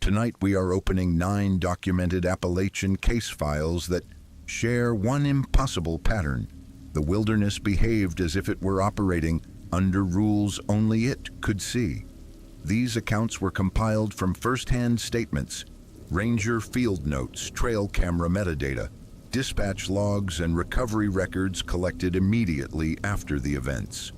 Tonight we are opening 9 documented Appalachian case files that share one impossible pattern. The wilderness behaved as if it were operating under rules only it could see. These accounts were compiled from first-hand statements, ranger field notes, trail camera metadata, dispatch logs, and recovery records collected immediately after the events.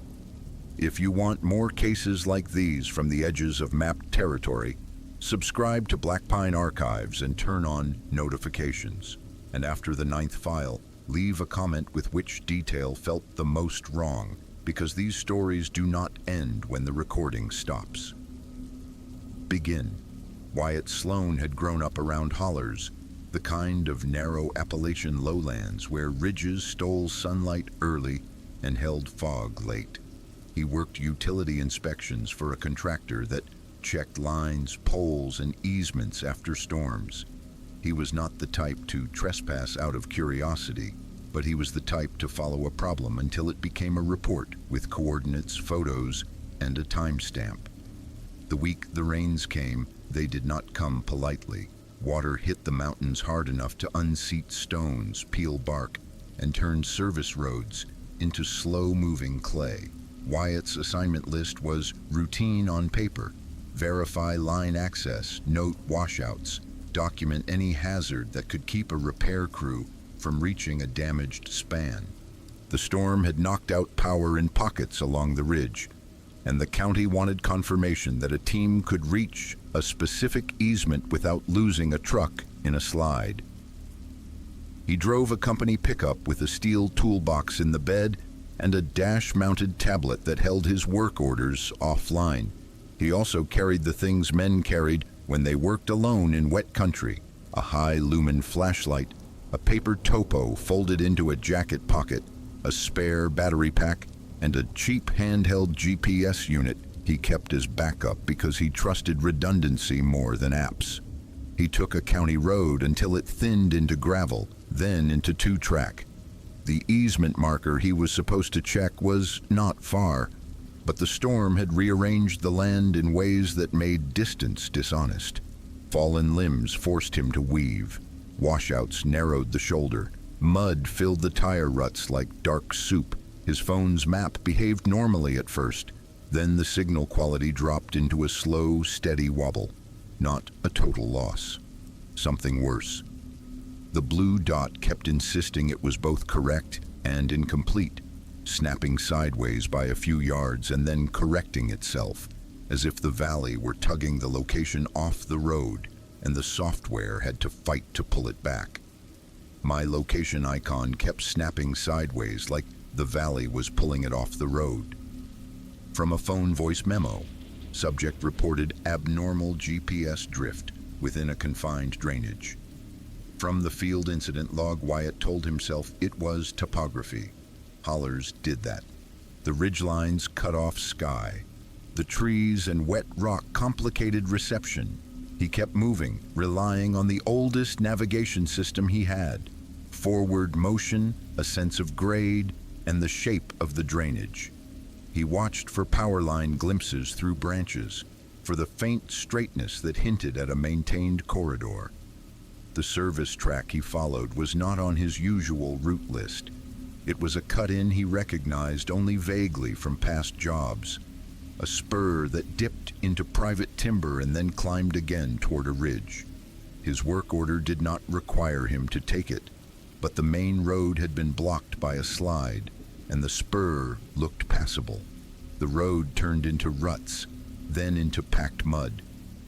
If you want more cases like these from the edges of mapped territory, subscribe to Black Pine Archives and turn on notifications. And after the 9th file, leave a comment with which detail felt the most wrong, because these stories do not end when the recording stops. Begin. Wyatt Sloan had grown up around hollers, the kind of narrow Appalachian lowlands where ridges stole sunlight early and held fog late. He worked utility inspections for a contractor that checked lines, poles, and easements after storms. He was not the type to trespass out of curiosity, but he was the type to follow a problem until it became a report with coordinates, photos, and a timestamp. The week the rains came, they did not come politely. Water hit the mountains hard enough to unseat stones, peel bark, and turn service roads into slow-moving clay. Wyatt's assignment list was routine on paper: verify line access, note washouts, document any hazard that could keep a repair crew from reaching a damaged span. The storm had knocked out power in pockets along the ridge, and the county wanted confirmation that a team could reach a specific easement without losing a truck in a slide. He drove a company pickup with a steel toolbox in the bed and a dash-mounted tablet that held his work orders offline. He also carried the things men carried when they worked alone in wet country: a high-lumen flashlight, a paper topo folded into a jacket pocket, a spare battery pack, and a cheap handheld GPS unit he kept as backup because he trusted redundancy more than apps. He took a county road until it thinned into gravel, then into 2-track. The easement marker he was supposed to check was not far, but the storm had rearranged the land in ways that made distance dishonest. Fallen limbs forced him to weave. Washouts narrowed the shoulder. Mud filled the tire ruts like dark soup. His phone's map behaved normally at first. Then the signal quality dropped into a slow, steady wobble. Not a total loss. Something worse. The blue dot kept insisting it was both correct and incomplete, snapping sideways by a few yards and then correcting itself, as if the valley were tugging the location off the road and the software had to fight to pull it back. My location icon kept snapping sideways like the valley was pulling it off the road. From a phone voice memo, subject reported abnormal GPS drift within a confined drainage. From the field incident log, Wyatt told himself it was topography. Hollers did that. The ridgelines cut off sky. The trees and wet rock complicated reception. He kept moving, relying on the oldest navigation system he had: forward motion, a sense of grade, and the shape of the drainage. He watched for power line glimpses through branches, for the faint straightness that hinted at a maintained corridor. The service track he followed was not on his usual route list. It was a cut-in he recognized only vaguely from past jobs, a spur that dipped into private timber and then climbed again toward a ridge. His work order did not require him to take it, but the main road had been blocked by a slide, and the spur looked passable. The road turned into ruts, then into packed mud,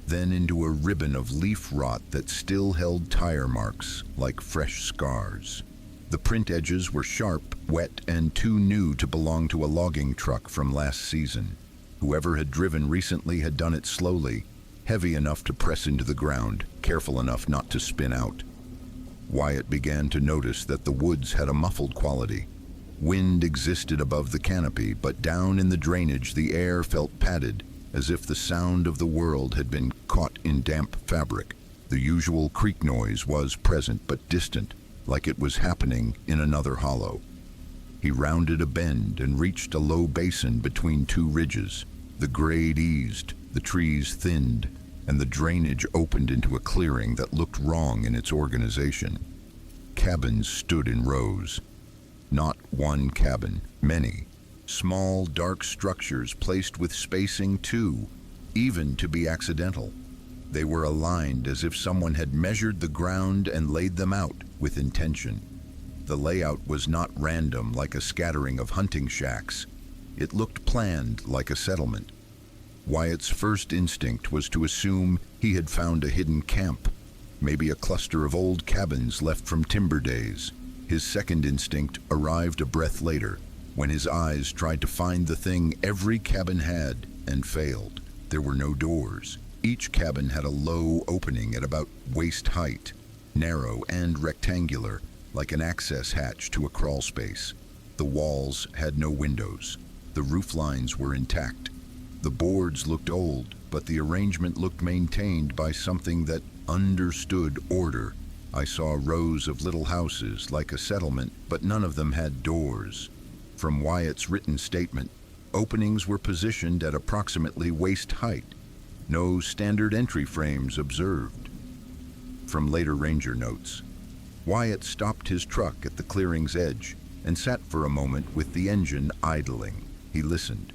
then into a ribbon of leaf rot that still held tire marks like fresh scars. The print edges were sharp, wet, and too new to belong to a logging truck from last season. Whoever had driven recently had done it slowly, heavy enough to press into the ground, careful enough not to spin out. Wyatt began to notice that the woods had a muffled quality. Wind existed above the canopy, but down in the drainage the air felt padded, as if the sound of the world had been caught in damp fabric. The usual creak noise was present but distant, like it was happening in another hollow. He rounded a bend and reached a low basin between two ridges. The grade eased, the trees thinned, and the drainage opened into a clearing that looked wrong in its organization. Cabins stood in rows. Not one cabin, many. Small, dark structures placed with spacing too, even to be accidental. They were aligned as if someone had measured the ground and laid them out with intention. The layout was not random like a scattering of hunting shacks. It looked planned like a settlement. Wyatt's first instinct was to assume he had found a hidden camp, maybe a cluster of old cabins left from timber days. His second instinct arrived a breath later, when his eyes tried to find the thing every cabin had and failed. There were no doors. Each cabin had a low opening at about waist height, narrow and rectangular, like an access hatch to a crawl space. The walls had no windows. The roof lines were intact. The boards looked old, but the arrangement looked maintained by something that understood order. I saw rows of little houses like a settlement, but none of them had doors. From Wyatt's written statement, openings were positioned at approximately waist height. No standard entry frames observed. From later ranger notes, Wyatt stopped his truck at the clearing's edge and sat for a moment with the engine idling. He listened.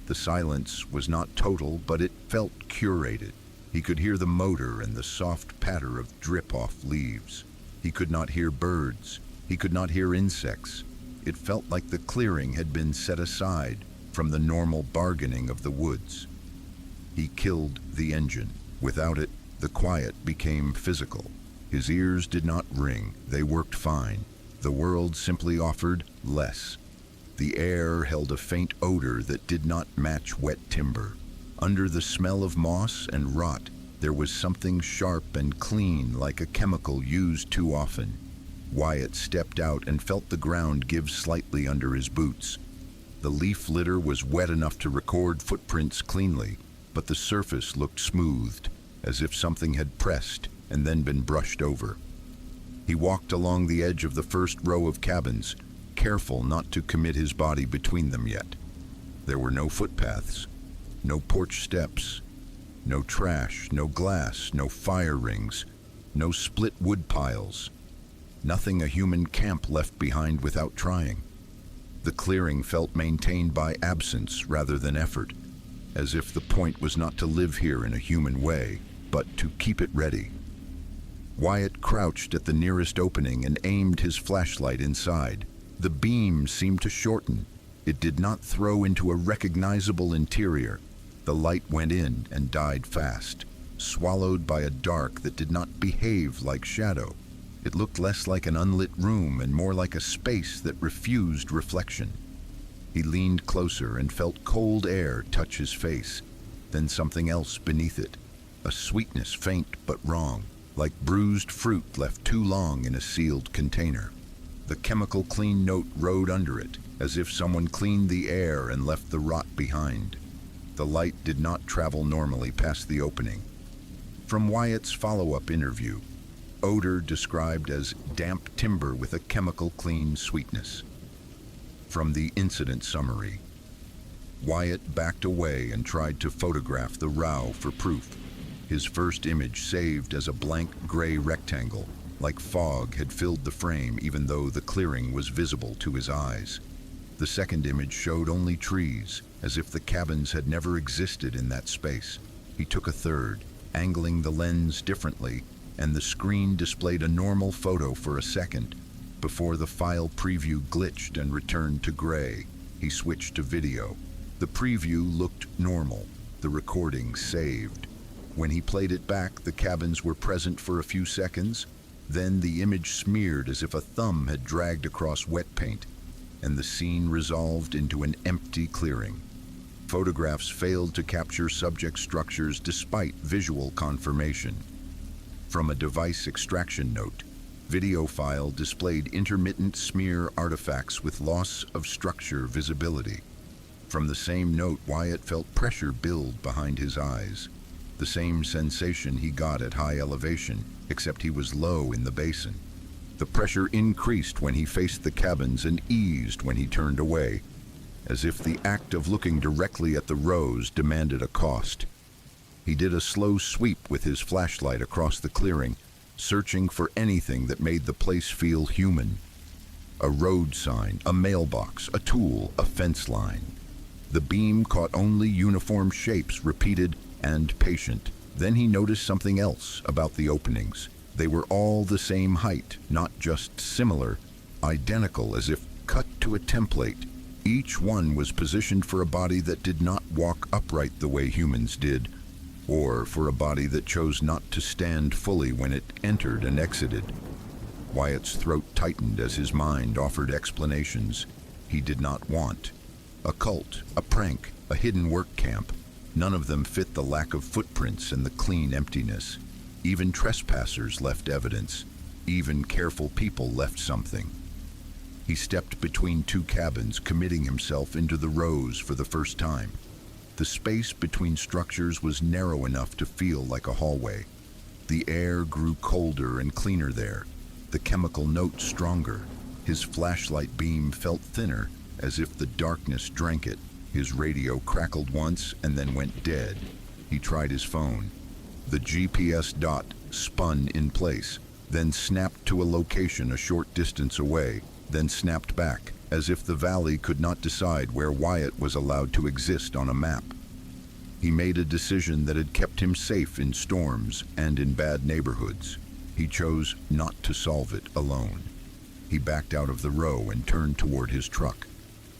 The silence was not total, but it felt curated. He could hear the motor and the soft patter of drip-off leaves. He could not hear birds. He could not hear insects. It felt like the clearing had been set aside from the normal bargaining of the woods. He killed the engine. Without it, the quiet became physical. His ears did not ring. They worked fine. The world simply offered less. The air held a faint odor that did not match wet timber. Under the smell of moss and rot, there was something sharp and clean, like a chemical used too often. Wyatt stepped out and felt the ground give slightly under his boots. The leaf litter was wet enough to record footprints cleanly, but the surface looked smoothed, as if something had pressed and then been brushed over. He walked along the edge of the first row of cabins, careful not to commit his body between them yet. There were no footpaths, no porch steps, no trash, no glass, no fire rings, no split wood piles. Nothing a human camp left behind without trying. The clearing felt maintained by absence rather than effort, as if the point was not to live here in a human way, but to keep it ready. Wyatt crouched at the nearest opening and aimed his flashlight inside. The beam seemed to shorten. It did not throw into a recognizable interior. The light went in and died fast, swallowed by a dark that did not behave like shadow. It looked less like an unlit room and more like a space that refused reflection. He leaned closer and felt cold air touch his face, then something else beneath it, a sweetness faint but wrong, like bruised fruit left too long in a sealed container. The chemical clean note rode under it, as if someone cleaned the air and left the rot behind. The light did not travel normally past the opening. From Wyatt's follow-up interview, odor described as damp timber with a chemical clean sweetness. From the incident summary, Wyatt backed away and tried to photograph the row for proof. His first image saved as a blank gray rectangle, like fog had filled the frame even though the clearing was visible to his eyes. The second image showed only trees, as if the cabins had never existed in that space. He took a third, angling the lens differently, and the screen displayed a normal photo for a second, before the file preview glitched and returned to gray. He switched to video. The preview looked normal, the recording saved. When he played it back, the cabins were present for a few seconds, then the image smeared as if a thumb had dragged across wet paint, and the scene resolved into an empty clearing. Photographs failed to capture subject structures despite visual confirmation. From a device extraction note, video file displayed intermittent smear artifacts with loss of structure visibility. From the same note, Wyatt felt pressure build behind his eyes, the same sensation he got at high elevation, except he was low in the basin. The pressure increased when he faced the cabins and eased when he turned away, as if the act of looking directly at the rows demanded a cost. He did a slow sweep with his flashlight across the clearing, searching for anything that made the place feel human. A road sign, a mailbox, a tool, a fence line. The beam caught only uniform shapes, repeated and patient. Then he noticed something else about the openings. They were all the same height, not just similar, identical, as if cut to a template. Each one was positioned for a body that did not walk upright the way humans did, or for a body that chose not to stand fully when it entered and exited. Wyatt's throat tightened as his mind offered explanations he did not want. A cult, a prank, a hidden work camp. None of them fit the lack of footprints and the clean emptiness. Even trespassers left evidence. Even careful people left something. He stepped between two cabins, committing himself into the rows for the first time. The space between structures was narrow enough to feel like a hallway. The air grew colder and cleaner there, the chemical note stronger. His flashlight beam felt thinner, as if the darkness drank it. His radio crackled once and then went dead. He tried his phone. The GPS dot spun in place, then snapped to a location a short distance away, then snapped back, as if the valley could not decide where Wyatt was allowed to exist on a map. He made a decision that had kept him safe in storms and in bad neighborhoods. He chose not to solve it alone. He backed out of the row and turned toward his truck.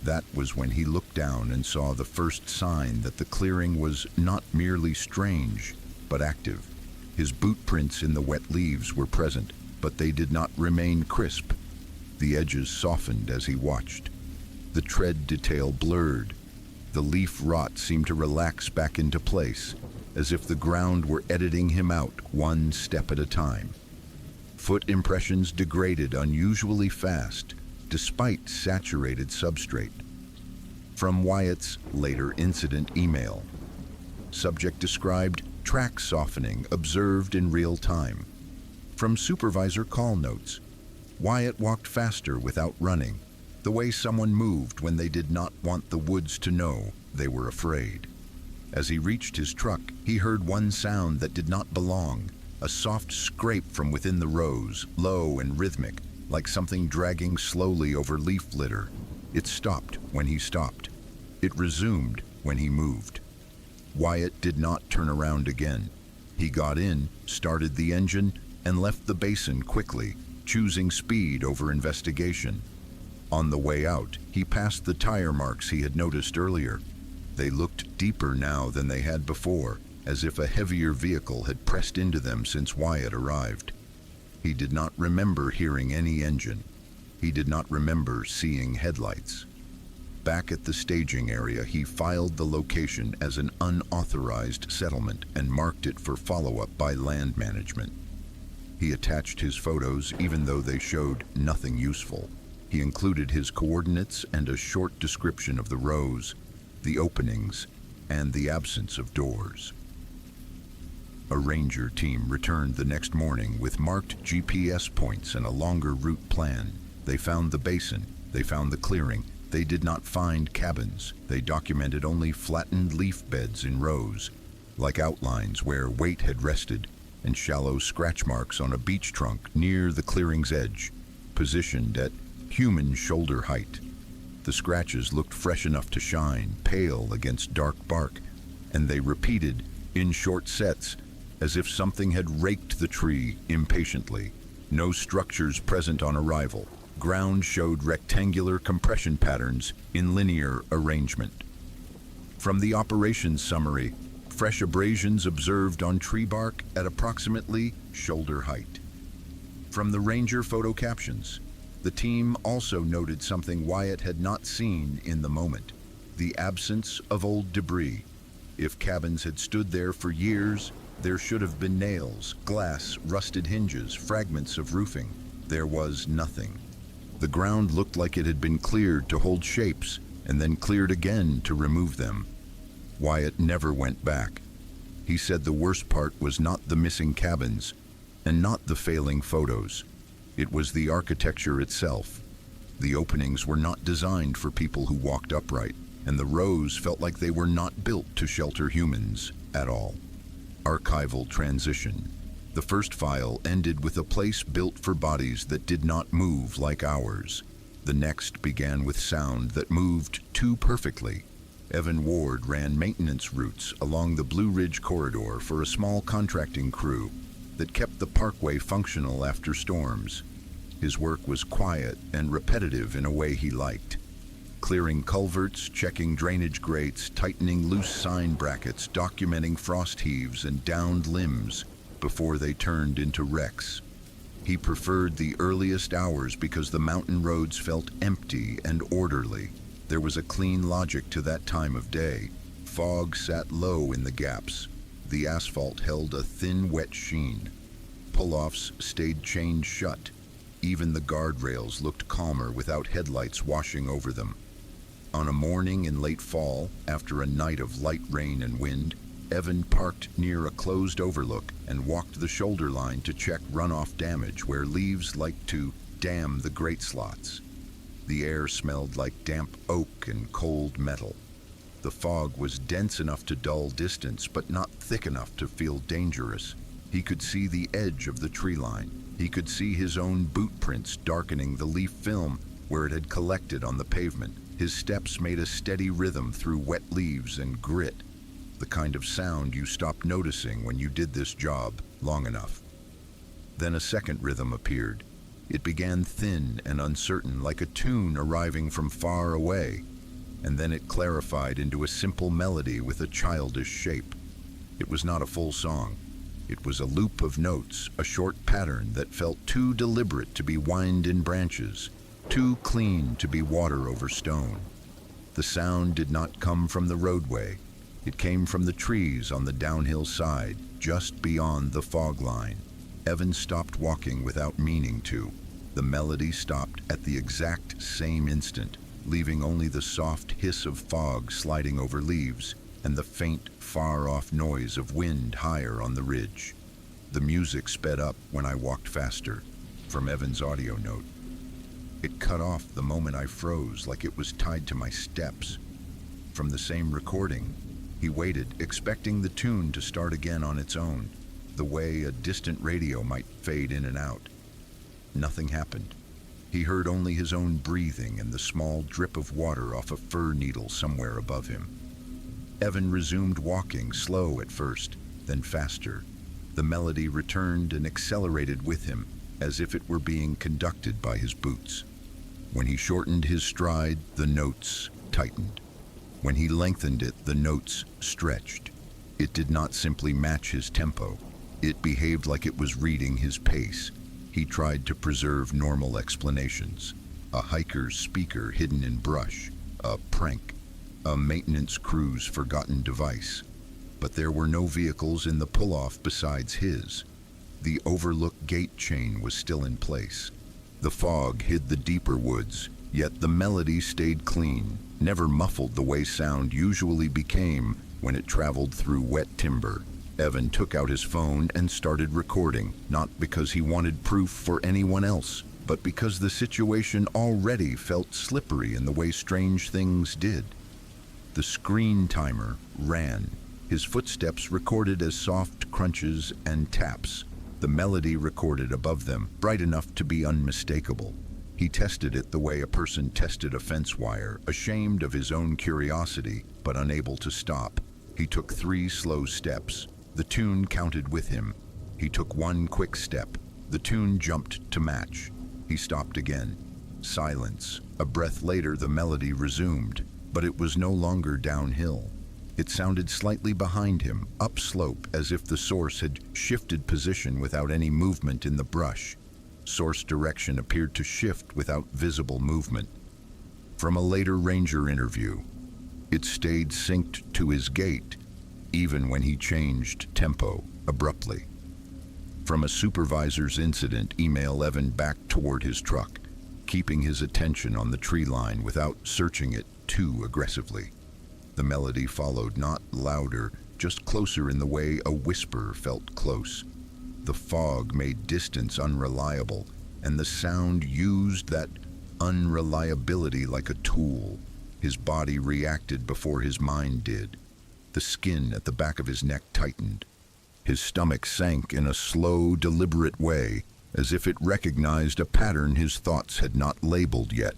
That was when he looked down and saw the first sign that the clearing was not merely strange, but active. His boot prints in the wet leaves were present, but they did not remain crisp. The edges softened as he watched. The tread detail blurred. The leaf rot seemed to relax back into place, as if the ground were editing him out one step at a time. Foot impressions degraded unusually fast, despite saturated substrate. From Wyatt's later incident email. Subject described track softening observed in real time. From supervisor call notes. Wyatt walked faster without running, the way someone moved when they did not want the woods to know they were afraid. As he reached his truck, he heard one sound that did not belong, a soft scrape from within the rows, low and rhythmic, like something dragging slowly over leaf litter. It stopped when he stopped. It resumed when he moved. Wyatt did not turn around again. He got in, started the engine, and left the basin quickly, choosing speed over investigation. On the way out, he passed the tire marks he had noticed earlier. They looked deeper now than they had before, as if a heavier vehicle had pressed into them since Wyatt arrived. He did not remember hearing any engine. He did not remember seeing headlights. Back at the staging area, he filed the location as an unauthorized settlement and marked it for follow-up by land management. He attached his photos even though they showed nothing useful. He included his coordinates and a short description of the rows, the openings, and the absence of doors. A ranger team returned the next morning with marked GPS points and a longer route plan. They found the basin, they found the clearing. They did not find cabins. They documented only flattened leaf beds in rows, like outlines where weight had rested, and shallow scratch marks on a beech trunk near the clearing's edge, positioned at human shoulder height. The scratches looked fresh enough to shine, pale against dark bark, and they repeated in short sets, as if something had raked the tree impatiently. No structures present on arrival. Ground showed rectangular compression patterns in linear arrangement. From the operations summary, fresh abrasions observed on tree bark at approximately shoulder height. From the ranger photo captions, the team also noted something Wyatt had not seen in the moment: the absence of old debris. If cabins had stood there for years, there should have been nails, glass, rusted hinges, fragments of roofing. There was nothing. The ground looked like it had been cleared to hold shapes and then cleared again to remove them. Wyatt never went back. He said the worst part was not the missing cabins and not the failing photos. It was the architecture itself. The openings were not designed for people who walked upright, and the rows felt like they were not built to shelter humans at all. archival transition. The first file ended with a place built for bodies that did not move like ours. The next began with sound that moved too perfectly. Evan Ward ran maintenance routes along the Blue Ridge corridor for a small contracting crew that kept the parkway functional after storms. His work was quiet and repetitive in a way he liked. Clearing culverts, checking drainage grates, tightening loose sign brackets, documenting frost heaves and downed limbs before they turned into wrecks. He preferred the earliest hours because the mountain roads felt empty and orderly. There was a clean logic to that time of day. Fog sat low in the gaps. The asphalt held a thin, wet sheen. Pull-offs stayed chained shut. Even the guardrails looked calmer without headlights washing over them. On a morning in late fall, after a night of light rain and wind, Evan parked near a closed overlook and walked the shoulder line to check runoff damage where leaves liked to dam the grate slots. The air smelled like damp oak and cold metal. The fog was dense enough to dull distance, but not thick enough to feel dangerous. He could see the edge of the tree line. He could see his own boot prints darkening the leaf film where it had collected on the pavement. His steps made a steady rhythm through wet leaves and grit, the kind of sound you stopped noticing when you did this job long enough. Then a second rhythm appeared. It began thin and uncertain, like a tune arriving from far away, and then it clarified into a simple melody with a childish shape. It was not a full song. It was a loop of notes, a short pattern that felt too deliberate to be whined in branches, too clean to be water over stone. The sound did not come from the roadway. It came from the trees on the downhill side, just beyond the fog line. Evan stopped walking without meaning to. The melody stopped at the exact same instant, leaving only the soft hiss of fog sliding over leaves and the faint, far-off noise of wind higher on the ridge. The music sped up when I walked faster, from Evan's audio note. It cut off the moment I froze, like it was tied to my steps. From the same recording, he waited, expecting the tune to start again on its own, the way a distant radio might fade in and out. Nothing happened. He heard only his own breathing and the small drip of water off a fir needle somewhere above him. Evan resumed walking, slow at first, then faster. The melody returned and accelerated with him, as if it were being conducted by his boots. When he shortened his stride, the notes tightened. When he lengthened it, the notes stretched. It did not simply match his tempo. It behaved like it was reading his pace. He tried to preserve normal explanations. A hiker's speaker hidden in brush. A prank. A maintenance crew's forgotten device. But there were no vehicles in the pull-off besides his. The overlook gate chain was still in place. The fog hid the deeper woods, yet the melody stayed clean, never muffled the way sound usually became when it traveled through wet timber. Evan took out his phone and started recording, not because he wanted proof for anyone else, but because the situation already felt slippery in the way strange things did. The screen timer ran, his footsteps recorded as soft crunches and taps, the melody recorded above them, bright enough to be unmistakable. He tested it the way a person tested a fence wire, ashamed of his own curiosity, but unable to stop. He took 3 slow steps. The tune counted with him. He took 1 quick step. The tune jumped to match. He stopped again. Silence. A breath later, the melody resumed, but it was no longer downhill. It sounded slightly behind him, upslope, as if the source had shifted position without any movement in the brush. Source direction appeared to shift without visible movement. From a later ranger interview, it stayed synced to his gait, even when he changed tempo abruptly. From a supervisor's incident email, Evan backed toward his truck, keeping his attention on the tree line without searching it too aggressively. The melody followed, not louder, just closer in the way a whisper felt close. The fog made distance unreliable, and the sound used that unreliability like a tool. His body reacted before his mind did. The skin at the back of his neck tightened. His stomach sank in a slow, deliberate way, as if it recognized a pattern his thoughts had not labeled yet.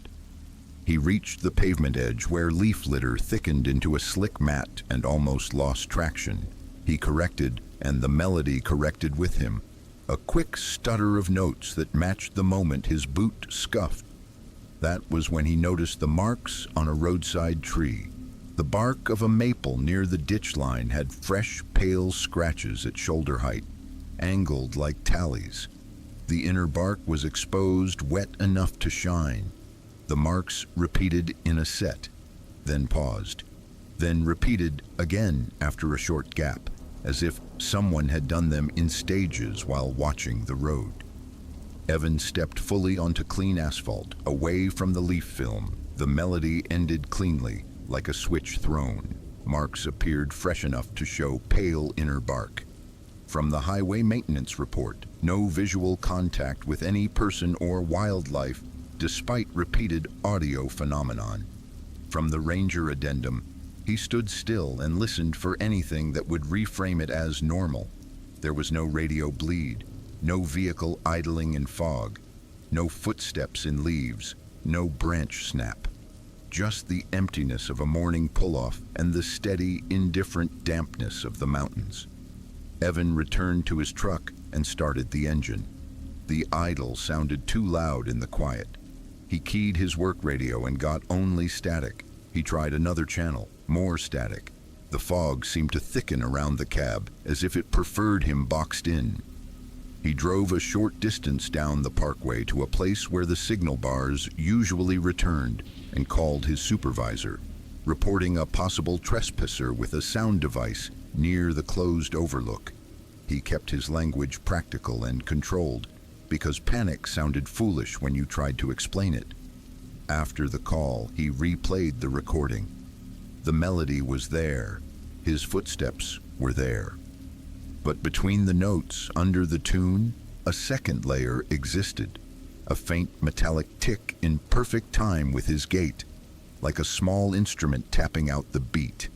He reached the pavement edge where leaf litter thickened into a slick mat and almost lost traction. He corrected, and the melody corrected with him. A quick stutter of notes that matched the moment his boot scuffed. That was when he noticed the marks on a roadside tree. The bark of a maple near the ditch line had fresh, pale scratches at shoulder height, angled like tallies. The inner bark was exposed, wet enough to shine. The marks repeated in a set, then paused, then repeated again after a short gap, as if someone had done them in stages while watching the road. Evan stepped fully onto clean asphalt, away from the leaf film. The melody ended cleanly, like a switch thrown. Marks appeared fresh enough to show pale inner bark. From the highway maintenance report, no visual contact with any person or wildlife, despite repeated audio phenomenon. From the ranger addendum, he stood still and listened for anything that would reframe it as normal. There was no radio bleed, no vehicle idling in fog, no footsteps in leaves, no branch snap. Just the emptiness of a morning pull-off and the steady, indifferent dampness of the mountains. Evan returned to his truck and started the engine. The idle sounded too loud in the quiet. He keyed his work radio and got only static. He tried another channel, more static. The fog seemed to thicken around the cab, as if it preferred him boxed in. He drove a short distance down the parkway to a place where the signal bars usually returned and called his supervisor, reporting a possible trespasser with a sound device near the closed overlook. He kept his language practical and controlled, because panic sounded foolish when you tried to explain it. After the call, he replayed the recording. The melody was there. His footsteps were there. But between the notes, under the tune, a second layer existed. A faint metallic tick in perfect time with his gait, like a small instrument tapping out the beat.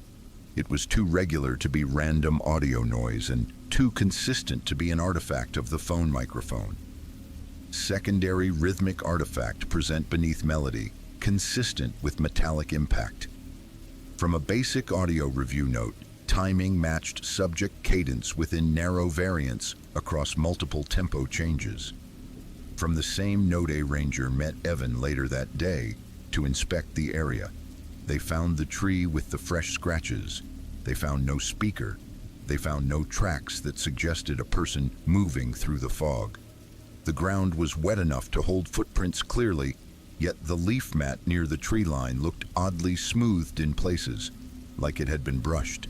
It was too regular to be random audio noise and too consistent to be an artifact of the phone microphone. Secondary rhythmic artifact present beneath melody, consistent with metallic impact. From a basic audio review note, timing matched subject cadence within narrow variants across multiple tempo changes. From the same note, a ranger met Evan later that day to inspect the area. They found the tree with the fresh scratches. They found no speaker. They found no tracks that suggested a person moving through the fog. The ground was wet enough to hold footprints clearly, yet the leaf mat near the tree line looked oddly smoothed in places, like it had been brushed.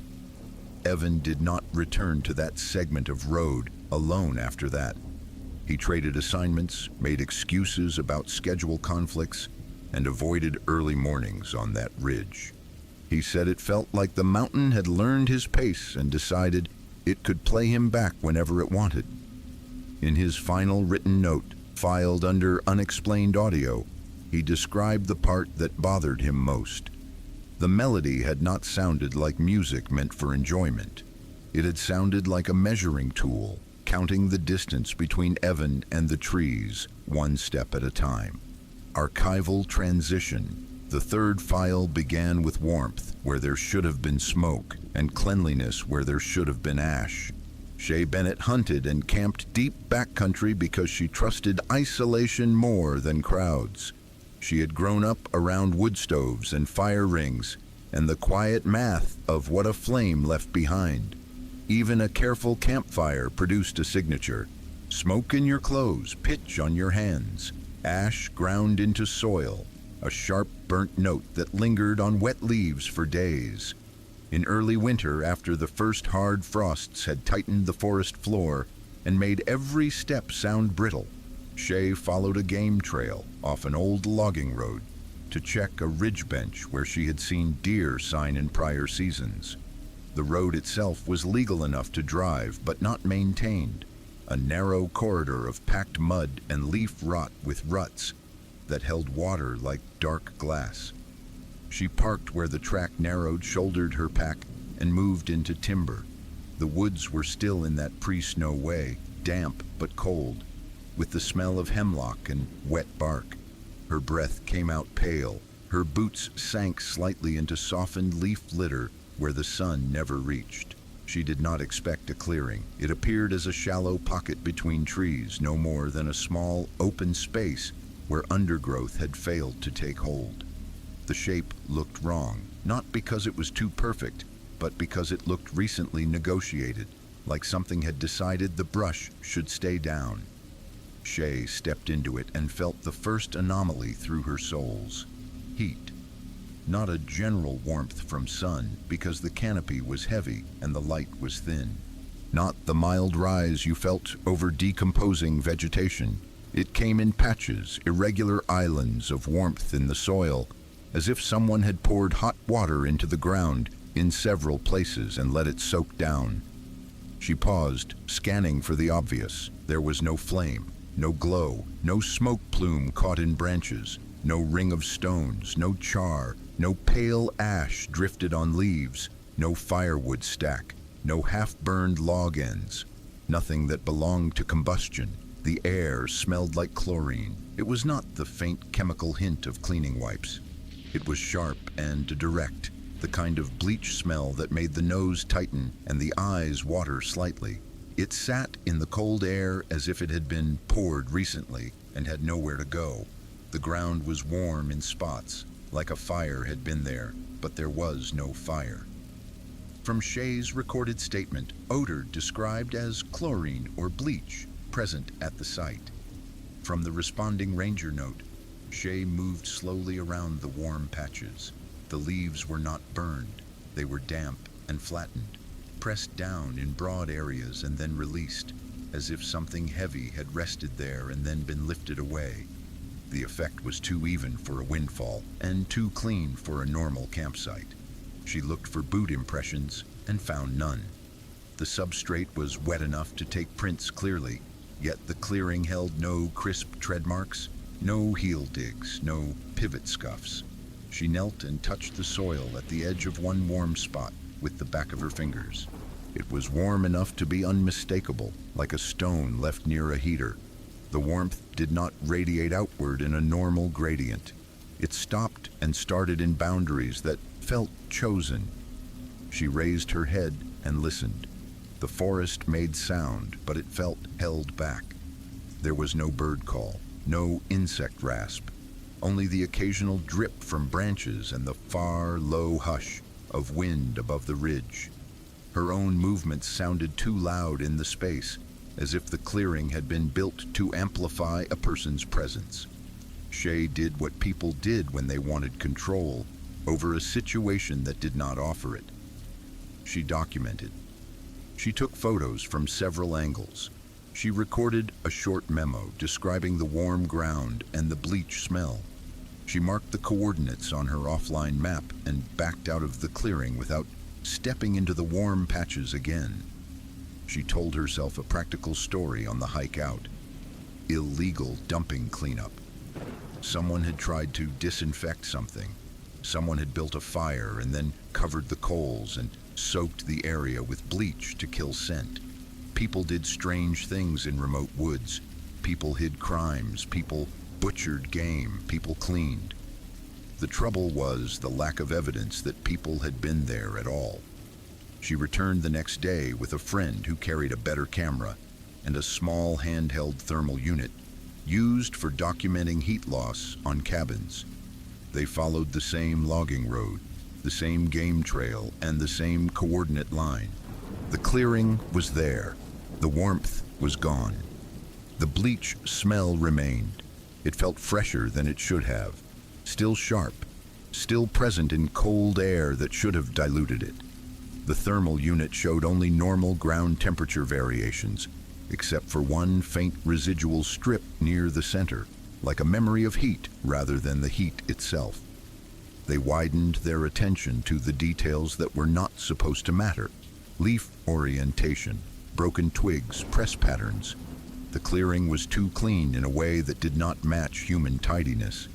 Evan did not return to that segment of road alone after that. He traded assignments, made excuses about schedule conflicts, and avoided early mornings on that ridge. He said it felt like the mountain had learned his pace and decided it could play him back whenever it wanted. In his final written note, filed under unexplained audio, he described the part that bothered him most. The melody had not sounded like music meant for enjoyment. It had sounded like a measuring tool, counting the distance between Evan and the trees, one step at a time. Archival transition. The third file began with warmth where there should have been smoke, and cleanliness where there should have been ash. Shay Bennett hunted and camped deep backcountry because she trusted isolation more than crowds. She had grown up around wood stoves and fire rings and the quiet math of what a flame left behind. Even a careful campfire produced a signature. Smoke in your clothes, pitch on your hands, ash ground into soil, a sharp burnt note that lingered on wet leaves for days. In early winter, after the first hard frosts had tightened the forest floor and made every step sound brittle, Shay followed a game trail off an old logging road to check a ridge bench where she had seen deer sign in prior seasons. The road itself was legal enough to drive, but not maintained, a narrow corridor of packed mud and leaf rot with ruts that held water like dark glass. She parked where the track narrowed, shouldered her pack, and moved into timber. The woods were still in that pre-snow way, damp but cold, with the smell of hemlock and wet bark. Her breath came out pale. Her boots sank slightly into softened leaf litter where the sun never reached. She did not expect a clearing. It appeared as a shallow pocket between trees, no more than a small, open space where undergrowth had failed to take hold. The shape looked wrong, not because it was too perfect, but because it looked recently negotiated, like something had decided the brush should stay down. Shay stepped into it and felt the first anomaly through her soles. Heat. Not a general warmth from sun, because the canopy was heavy and the light was thin. Not the mild rise you felt over decomposing vegetation. It came in patches, irregular islands of warmth in the soil, as if someone had poured hot water into the ground in several places and let it soak down. She paused, scanning for the obvious. There was no flame, no glow, no smoke plume caught in branches, no ring of stones, no char, no pale ash drifted on leaves, no firewood stack, no half-burned log ends, nothing that belonged to combustion. The air smelled like chlorine. It was not the faint chemical hint of cleaning wipes. It was sharp and direct, the kind of bleach smell that made the nose tighten and the eyes water slightly. It sat in the cold air as if it had been poured recently and had nowhere to go. The ground was warm in spots, like a fire had been there, but there was no fire. From Shay's recorded statement, odor described as chlorine or bleach present at the site. From the responding ranger note, Shay moved slowly around the warm patches. The leaves were not burned. They were damp and flattened, pressed down in broad areas and then released, as if something heavy had rested there and then been lifted away. The effect was too even for a windfall and too clean for a normal campsite. She looked for boot impressions and found none. The substrate was wet enough to take prints clearly, yet the clearing held no crisp tread marks, no heel digs, no pivot scuffs. She knelt and touched the soil at the edge of one warm spot with the back of her fingers. It was warm enough to be unmistakable, like a stone left near a heater. The warmth did not radiate outward in a normal gradient. It stopped and started in boundaries that felt chosen. She raised her head and listened. The forest made sound, but it felt held back. There was no bird call, no insect rasp, only the occasional drip from branches and the far, low hush of wind above the ridge. Her own movements sounded too loud in the space, as if the clearing had been built to amplify a person's presence. Shay did what people did when they wanted control over a situation that did not offer it. She documented. She took photos from several angles. She recorded a short memo describing the warm ground and the bleach smell. She marked the coordinates on her offline map and backed out of the clearing without stepping into the warm patches again. She told herself a practical story on the hike out. Illegal dumping cleanup. Someone had tried to disinfect something. Someone had built a fire and then covered the coals and soaked the area with bleach to kill scent. People did strange things in remote woods. People hid crimes. People butchered game. People cleaned. The trouble was the lack of evidence that people had been there at all. She returned the next day with a friend who carried a better camera and a small handheld thermal unit used for documenting heat loss on cabins. They followed the same logging road, the same game trail, and the same coordinate line. The clearing was there. The warmth was gone. The bleach smell remained. It felt fresher than it should have, still sharp, still present in cold air that should have diluted it. The thermal unit showed only normal ground temperature variations, except for one faint residual strip near the center, like a memory of heat rather than the heat itself. They widened their attention to the details that were not supposed to matter. Leaf orientation, broken twigs, press patterns. The clearing was too clean in a way that did not match human tidiness.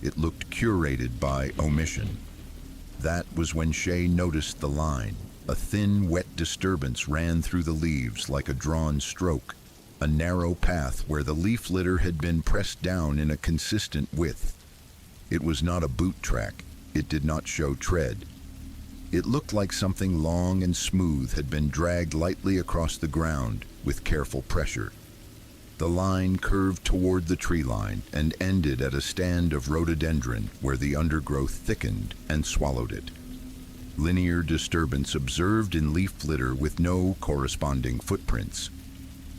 It looked curated by omission. That was when Shay noticed the line. A thin, wet disturbance ran through the leaves like a drawn stroke, a narrow path where the leaf litter had been pressed down in a consistent width. It was not a boot track. It did not show tread. It looked like something long and smooth had been dragged lightly across the ground with careful pressure. The line curved toward the tree line and ended at a stand of rhododendron where the undergrowth thickened and swallowed it. Linear disturbance observed in leaf litter with no corresponding footprints.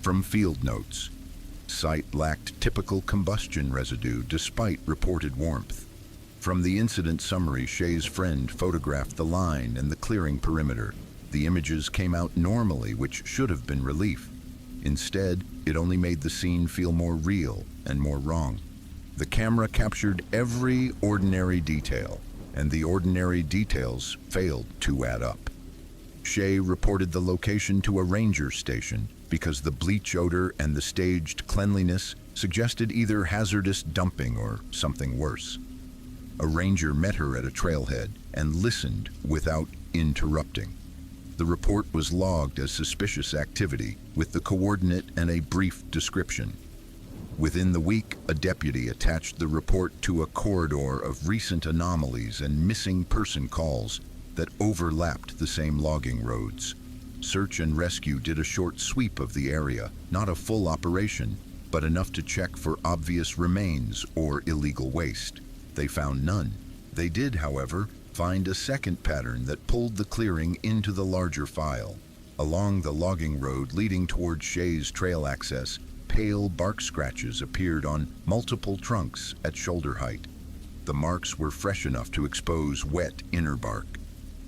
From field notes, site lacked typical combustion residue despite reported warmth. From the incident summary, Shay's friend photographed the line and the clearing perimeter. The images came out normally, which should have been relief. Instead, it only made the scene feel more real and more wrong. The camera captured every ordinary detail, and the ordinary details failed to add up. Shay reported the location to a ranger station because the bleach odor and the staged cleanliness suggested either hazardous dumping or something worse. A ranger met her at a trailhead and listened without interrupting. The report was logged as suspicious activity with the coordinate and a brief description. Within the week, a deputy attached the report to a corridor of recent anomalies and missing person calls that overlapped the same logging roads. Search and rescue did a short sweep of the area, not a full operation, but enough to check for obvious remains or illegal waste. They found none. They did, however, find a second pattern that pulled the clearing into the larger file. Along the logging road leading toward Shay's trail access, pale bark scratches appeared on multiple trunks at shoulder height. The marks were fresh enough to expose wet inner bark.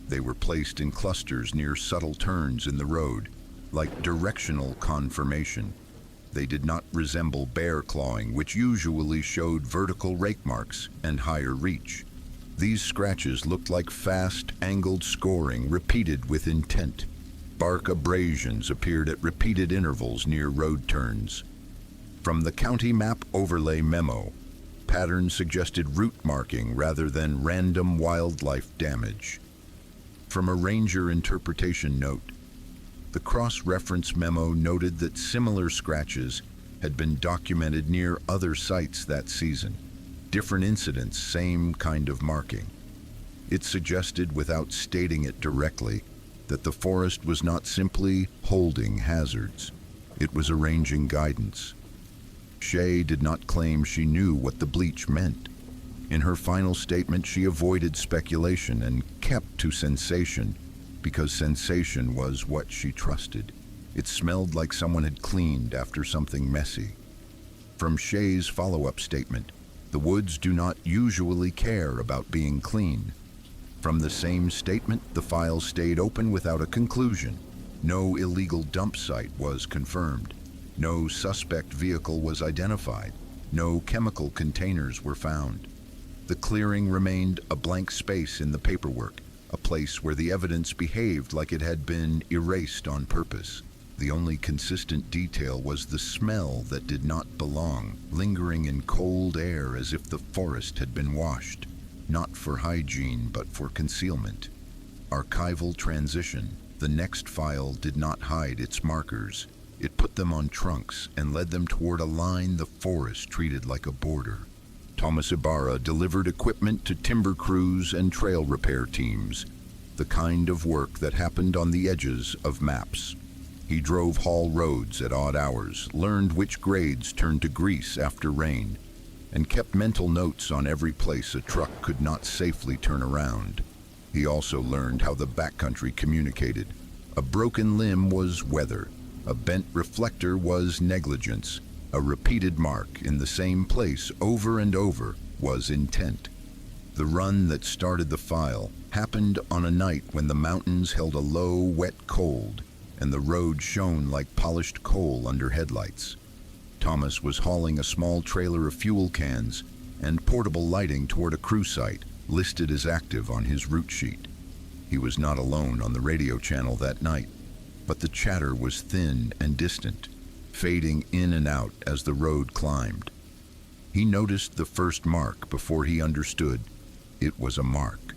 They were placed in clusters near subtle turns in the road, like directional confirmation. They did not resemble bear clawing, which usually showed vertical rake marks and higher reach. These scratches looked like fast, angled scoring repeated with intent. Bark abrasions appeared at repeated intervals near road turns. From the county map overlay memo, patterns suggested route marking rather than random wildlife damage. From a ranger interpretation note, the cross-reference memo noted that similar scratches had been documented near other sites that season. Different incidents, same kind of marking. It suggested, without stating it directly, that the forest was not simply holding hazards. It was arranging guidance. Shay did not claim she knew what the bleach meant. In her final statement, she avoided speculation and kept to sensation, because sensation was what she trusted. It smelled like someone had cleaned after something messy. From Shay's follow-up statement, the woods do not usually care about being clean. From the same statement, the file stayed open without a conclusion. No illegal dump site was confirmed. No suspect vehicle was identified. No chemical containers were found. The clearing remained a blank space in the paperwork, a place where the evidence behaved like it had been erased on purpose. The only consistent detail was the smell that did not belong, lingering in cold air as if the forest had been washed, not for hygiene but for concealment. Archival transition. The next file did not hide its markers. It put them on trunks and led them toward a line the forest treated like a border. Thomas Ibarra delivered equipment to timber crews and trail repair teams, the kind of work that happened on the edges of maps. He drove haul roads at odd hours, learned which grades turned to grease after rain, and kept mental notes on every place a truck could not safely turn around. He also learned how the backcountry communicated. A broken limb was weather, a bent reflector was negligence, a repeated mark in the same place over and over was intent. The run that started the file happened on a night when the mountains held a low, wet cold, and the road shone like polished coal under headlights. Thomas was hauling a small trailer of fuel cans and portable lighting toward a crew site listed as active on his route sheet. He was not alone on the radio channel that night, but the chatter was thin and distant, fading in and out as the road climbed. He noticed the first mark before he understood it was a mark.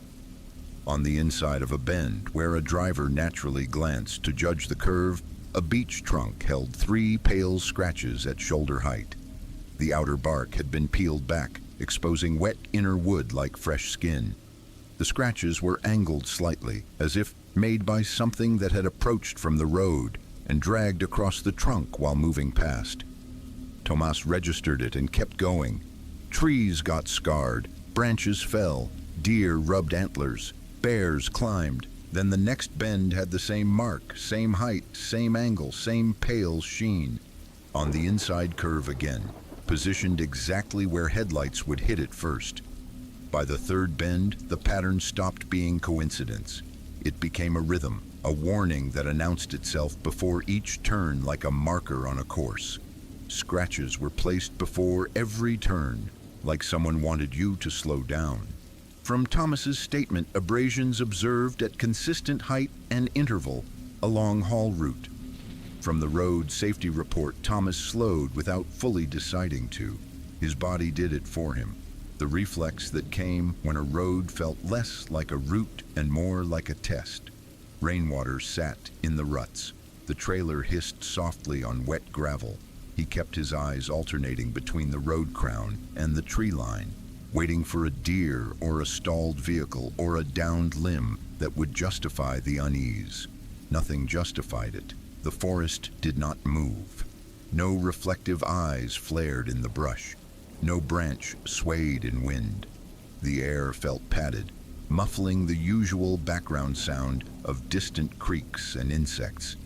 On the inside of a bend, where a driver naturally glanced to judge the curve, a beech trunk held 3 pale scratches at shoulder height. The outer bark had been peeled back, exposing wet inner wood like fresh skin. The scratches were angled slightly, as if made by something that had approached from the road and dragged across the trunk while moving past. Tomas registered it and kept going. Trees got scarred, branches fell, deer rubbed antlers, bears climbed. Then the next bend had the same mark, same height, same angle, same pale sheen. On the inside curve again, positioned exactly where headlights would hit it first. By the third bend, the pattern stopped being coincidence. It became a rhythm, a warning that announced itself before each turn like a marker on a course. Scratches were placed before every turn, like someone wanted you to slow down. From Thomas's statement, abrasions observed at consistent height and interval along haul route. From the road safety report, Thomas slowed without fully deciding to. His body did it for him. The reflex that came when a road felt less like a route and more like a test. Rainwater sat in the ruts. The trailer hissed softly on wet gravel. He kept his eyes alternating between the road crown and the tree line, waiting for a deer or a stalled vehicle or a downed limb that would justify the unease. Nothing justified it. The forest did not move. No reflective eyes flared in the brush. No branch swayed in wind. The air felt padded, muffling the usual background sound of distant creaks and insects.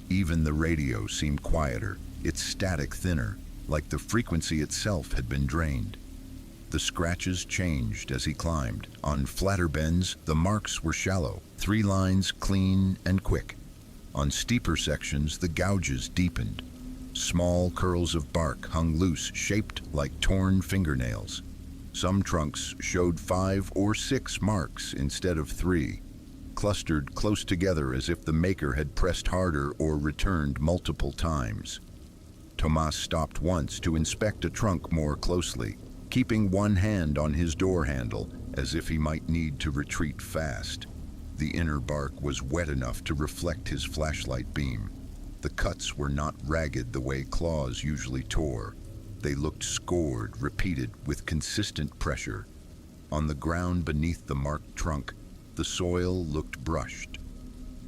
Even the radio seemed quieter, its static thinner, like the frequency itself had been drained. The scratches changed as he climbed. On flatter bends, the marks were shallow, 3 lines clean and quick. On steeper sections, the gouges deepened. Small curls of bark hung loose, shaped like torn fingernails. Some trunks showed 5 or 6 marks instead of 3, clustered close together as if the maker had pressed harder or returned multiple times. Tomas stopped once to inspect a trunk more closely, keeping one hand on his door handle as if he might need to retreat fast. The inner bark was wet enough to reflect his flashlight beam. The cuts were not ragged the way claws usually tore. They looked scored, repeated with consistent pressure. On the ground beneath the marked trunk, the soil looked brushed.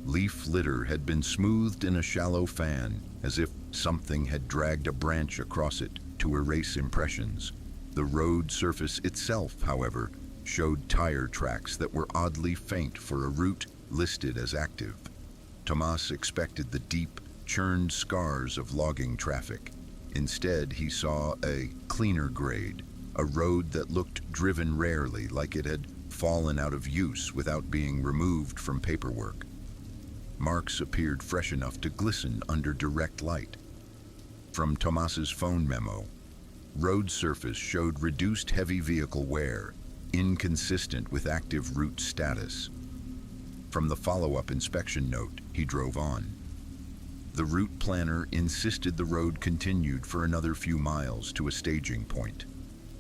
Leaf litter had been smoothed in a shallow fan, as if something had dragged a branch across it to erase impressions. The road surface itself, however, showed tire tracks that were oddly faint for a route listed as active. Tomas expected the deep, churned scars of logging traffic. Instead, he saw a cleaner grade, a road that looked driven rarely, like it had fallen out of use without being removed from paperwork. Marks appeared fresh enough to glisten under direct light. From Tomas's phone memo, road surface showed reduced heavy vehicle wear, inconsistent with active route status. From the follow-up inspection note, he drove on. The route planner insisted the road continued for another few miles to a staging point.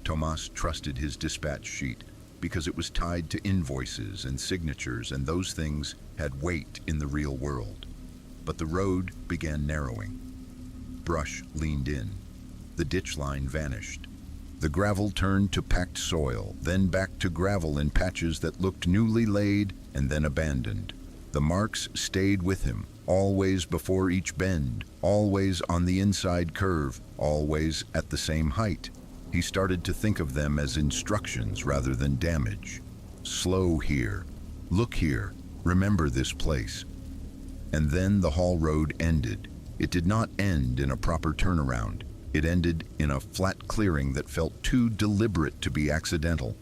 Tomas trusted his dispatch sheet because it was tied to invoices and signatures, and those things had weight in the real world. But the road began narrowing. Brush leaned in. The ditch line vanished. The gravel turned to packed soil, then back to gravel in patches that looked newly laid and then abandoned. The marks stayed with him, always before each bend, always on the inside curve, always at the same height. He started to think of them as instructions rather than damage. Slow here. Look here. Remember this place. And then the haul road ended. It did not end in a proper turnaround. It ended in a flat clearing that felt too deliberate to be accidental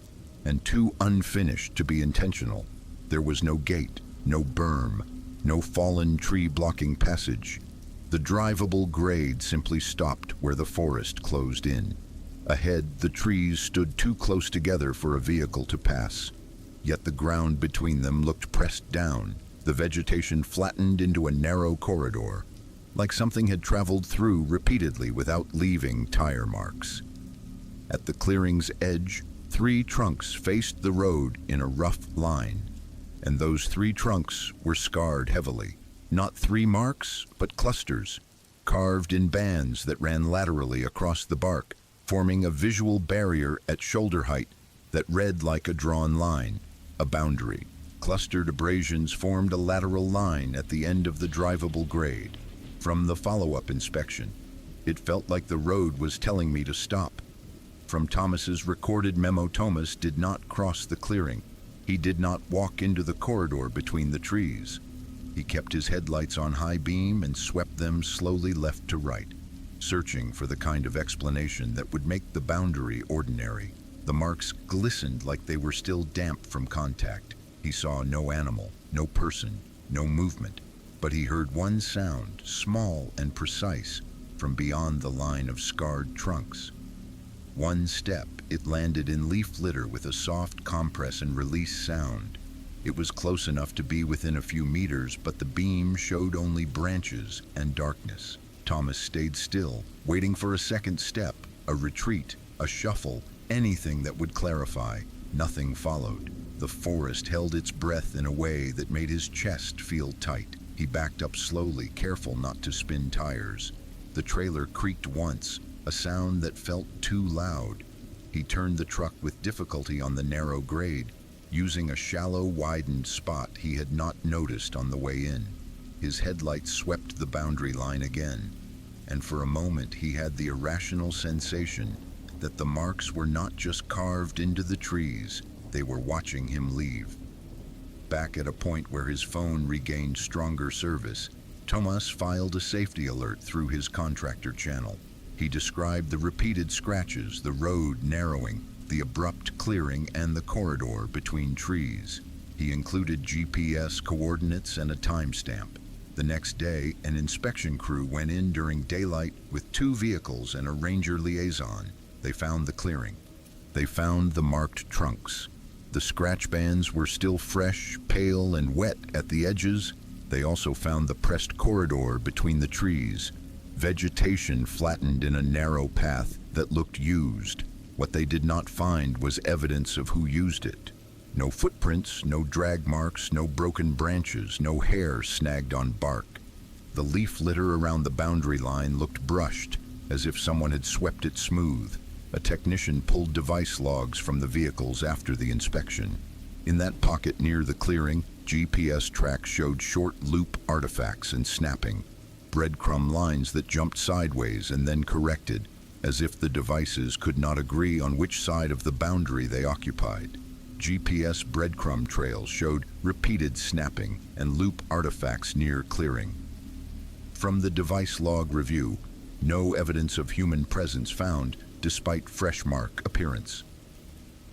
and too unfinished to be intentional. There was no gate, no berm, no fallen tree blocking passage. The drivable grade simply stopped where the forest closed in. Ahead, the trees stood too close together for a vehicle to pass. Yet the ground between them looked pressed down. The vegetation flattened into a narrow corridor, like something had traveled through repeatedly without leaving tire marks. At the clearing's edge, 3 trunks faced the road in a rough line. and those 3 trunks were scarred heavily. Not 3 marks, but clusters, carved in bands that ran laterally across the bark, forming a visual barrier at shoulder height that read like a drawn line, a boundary. Clustered abrasions formed a lateral line at the end of the drivable grade. From the follow-up inspection, it felt like the road was telling me to stop. From Thomas's recorded memo, Thomas did not cross the clearing. He did not walk into the corridor between the trees. He kept his headlights on high beam and swept them slowly left to right, searching for the kind of explanation that would make the boundary ordinary. The marks glistened like they were still damp from contact. He saw no animal, no person, no movement, but he heard one sound, small and precise, from beyond the line of scarred trunks. One step, it landed in leaf litter with a soft compress and release sound. It was close enough to be within a few meters, but the beam showed only branches and darkness. Thomas stayed still, waiting for a second step, a retreat, a shuffle, anything that would clarify. Nothing followed. The forest held its breath in a way that made his chest feel tight. He backed up slowly, careful not to spin tires. The trailer creaked once, a sound that felt too loud. He turned the truck with difficulty on the narrow grade, using a shallow, widened spot he had not noticed on the way in. His headlights swept the boundary line again, and for a moment he had the irrational sensation that the marks were not just carved into the trees, they were watching him leave. Back at a point where his phone regained stronger service, Thomas filed a safety alert through his contractor channel. He described the repeated scratches, the road narrowing, the abrupt clearing, and the corridor between trees. He included GPS coordinates and a timestamp. The next day, an inspection crew went in during daylight with 2 vehicles and a ranger liaison. They found the clearing. They found the marked trunks. The scratch bands were still fresh, pale, and wet at the edges. They also found the pressed corridor between the trees, vegetation flattened in a narrow path that looked used. What they did not find was evidence of who used it. No footprints, no drag marks, no broken branches, no hair snagged on bark. The leaf litter around the boundary line looked brushed, as if someone had swept it smooth. A technician pulled device logs from the vehicles after the inspection. In that pocket near the clearing, GPS tracks showed short loop artifacts and snapping, breadcrumb lines that jumped sideways and then corrected, as if the devices could not agree on which side of the boundary they occupied. GPS breadcrumb trails showed repeated snapping and loop artifacts near clearing. From the device log review, no evidence of human presence found, despite fresh mark appearance.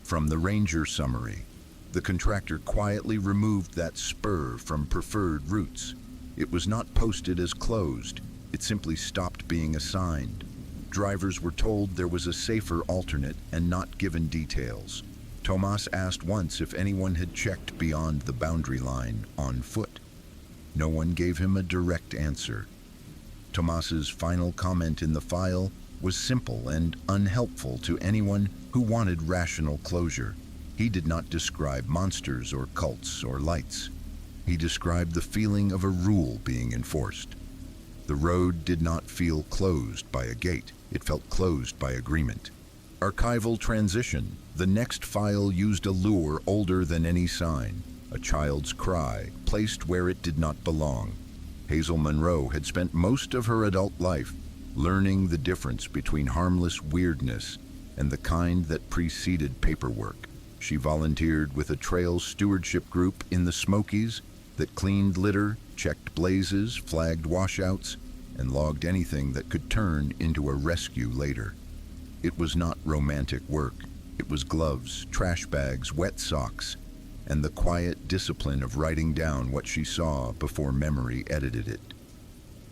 From the ranger summary, the contractor quietly removed that spur from preferred routes. It was not posted as closed, it simply stopped being assigned. Drivers were told there was a safer alternate and not given details. Thomas asked once if anyone had checked beyond the boundary line on foot. No one gave him a direct answer. Thomas's final comment in the file was simple and unhelpful to anyone who wanted rational closure. He did not describe monsters or cults or lights. He described the feeling of a rule being enforced. The road did not feel closed by a gate. It felt closed by agreement. Archival transition. The next file used a lure older than any sign, a child's cry, placed where it did not belong. Hazel Monroe had spent most of her adult life learning the difference between harmless weirdness and the kind that preceded paperwork. She volunteered with a trail stewardship group in the Smokies that cleaned litter, checked blazes, flagged washouts, and logged anything that could turn into a rescue later. It was not romantic work. It was gloves, trash bags, wet socks, and the quiet discipline of writing down what she saw before memory edited it.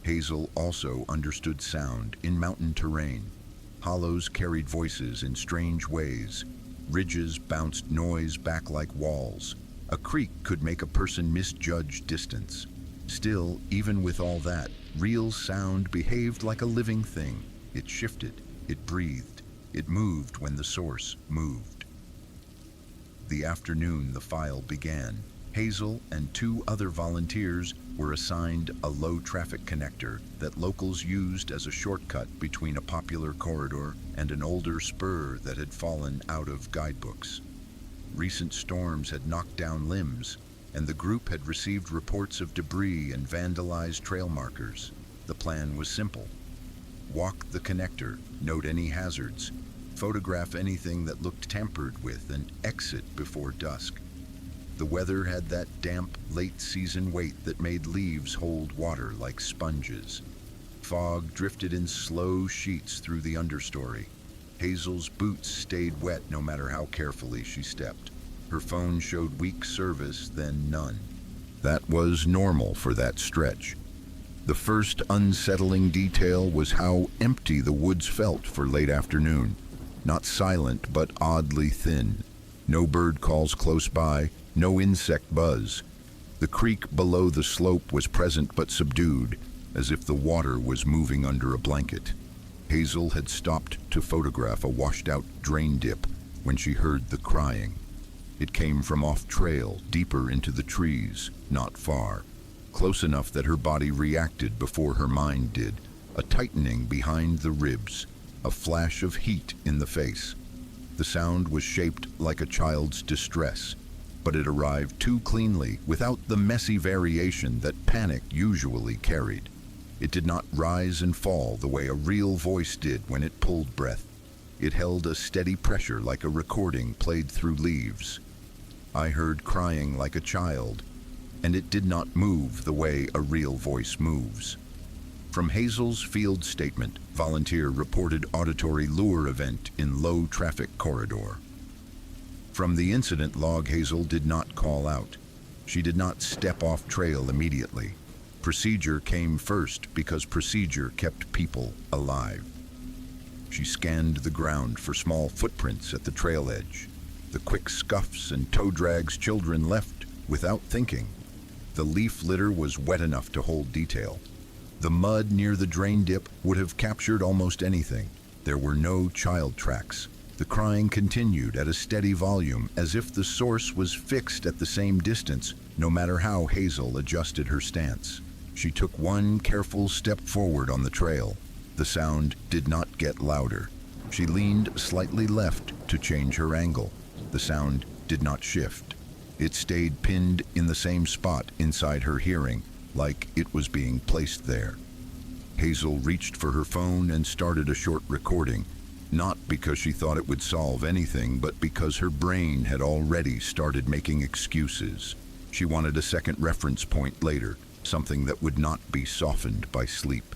Hazel also understood sound in mountain terrain. Hollows carried voices in strange ways. Ridges bounced noise back like walls. A creek could make a person misjudge distance. Still, even with all that, real sound behaved like a living thing. It shifted, it breathed, it moved when the source moved. The afternoon the file began. Hazel and two other volunteers were assigned a low-traffic connector that locals used as a shortcut between a popular corridor and an older spur that had fallen out of guidebooks. Recent storms had knocked down limbs, and the group had received reports of debris and vandalized trail markers. The plan was simple. Walk the connector, note any hazards, photograph anything that looked tampered with, and exit before dusk. The weather had that damp, late-season weight that made leaves hold water like sponges. Fog drifted in slow sheets through the understory. Hazel's boots stayed wet no matter how carefully she stepped. Her phone showed weak service, then none. That was normal for that stretch. The first unsettling detail was how empty the woods felt for late afternoon. Not silent, but oddly thin. No bird calls close by, no insect buzz. The creek below the slope was present but subdued, as if the water was moving under a blanket. Hazel had stopped to photograph a washed-out drain dip when she heard the crying. It came from off-trail, deeper into the trees, not far. Close enough that her body reacted before her mind did. A tightening behind the ribs, a flash of heat in the face. The sound was shaped like a child's distress, but it arrived too cleanly, without the messy variation that panic usually carried. It did not rise and fall the way a real voice did when it pulled breath. It held a steady pressure like a recording played through leaves. I heard crying like a child, and it did not move the way a real voice moves. From Hazel's field statement, volunteer reported auditory lure event in low traffic corridor. From the incident log, Hazel did not call out. She did not step off trail immediately. Procedure came first because procedure kept people alive. She scanned the ground for small footprints at the trail edge, the quick scuffs and toe drags children left without thinking. The leaf litter was wet enough to hold detail. The mud near the drain dip would have captured almost anything. There were no child tracks. The crying continued at a steady volume, as if the source was fixed at the same distance, no matter how Hazel adjusted her stance. She took one careful step forward on the trail. The sound did not get louder. She leaned slightly left to change her angle. The sound did not shift. It stayed pinned in the same spot inside her hearing, like it was being placed there. Hazel reached for her phone and started a short recording. Not because she thought it would solve anything, but because her brain had already started making excuses. She wanted a second reference point later, something that would not be softened by sleep.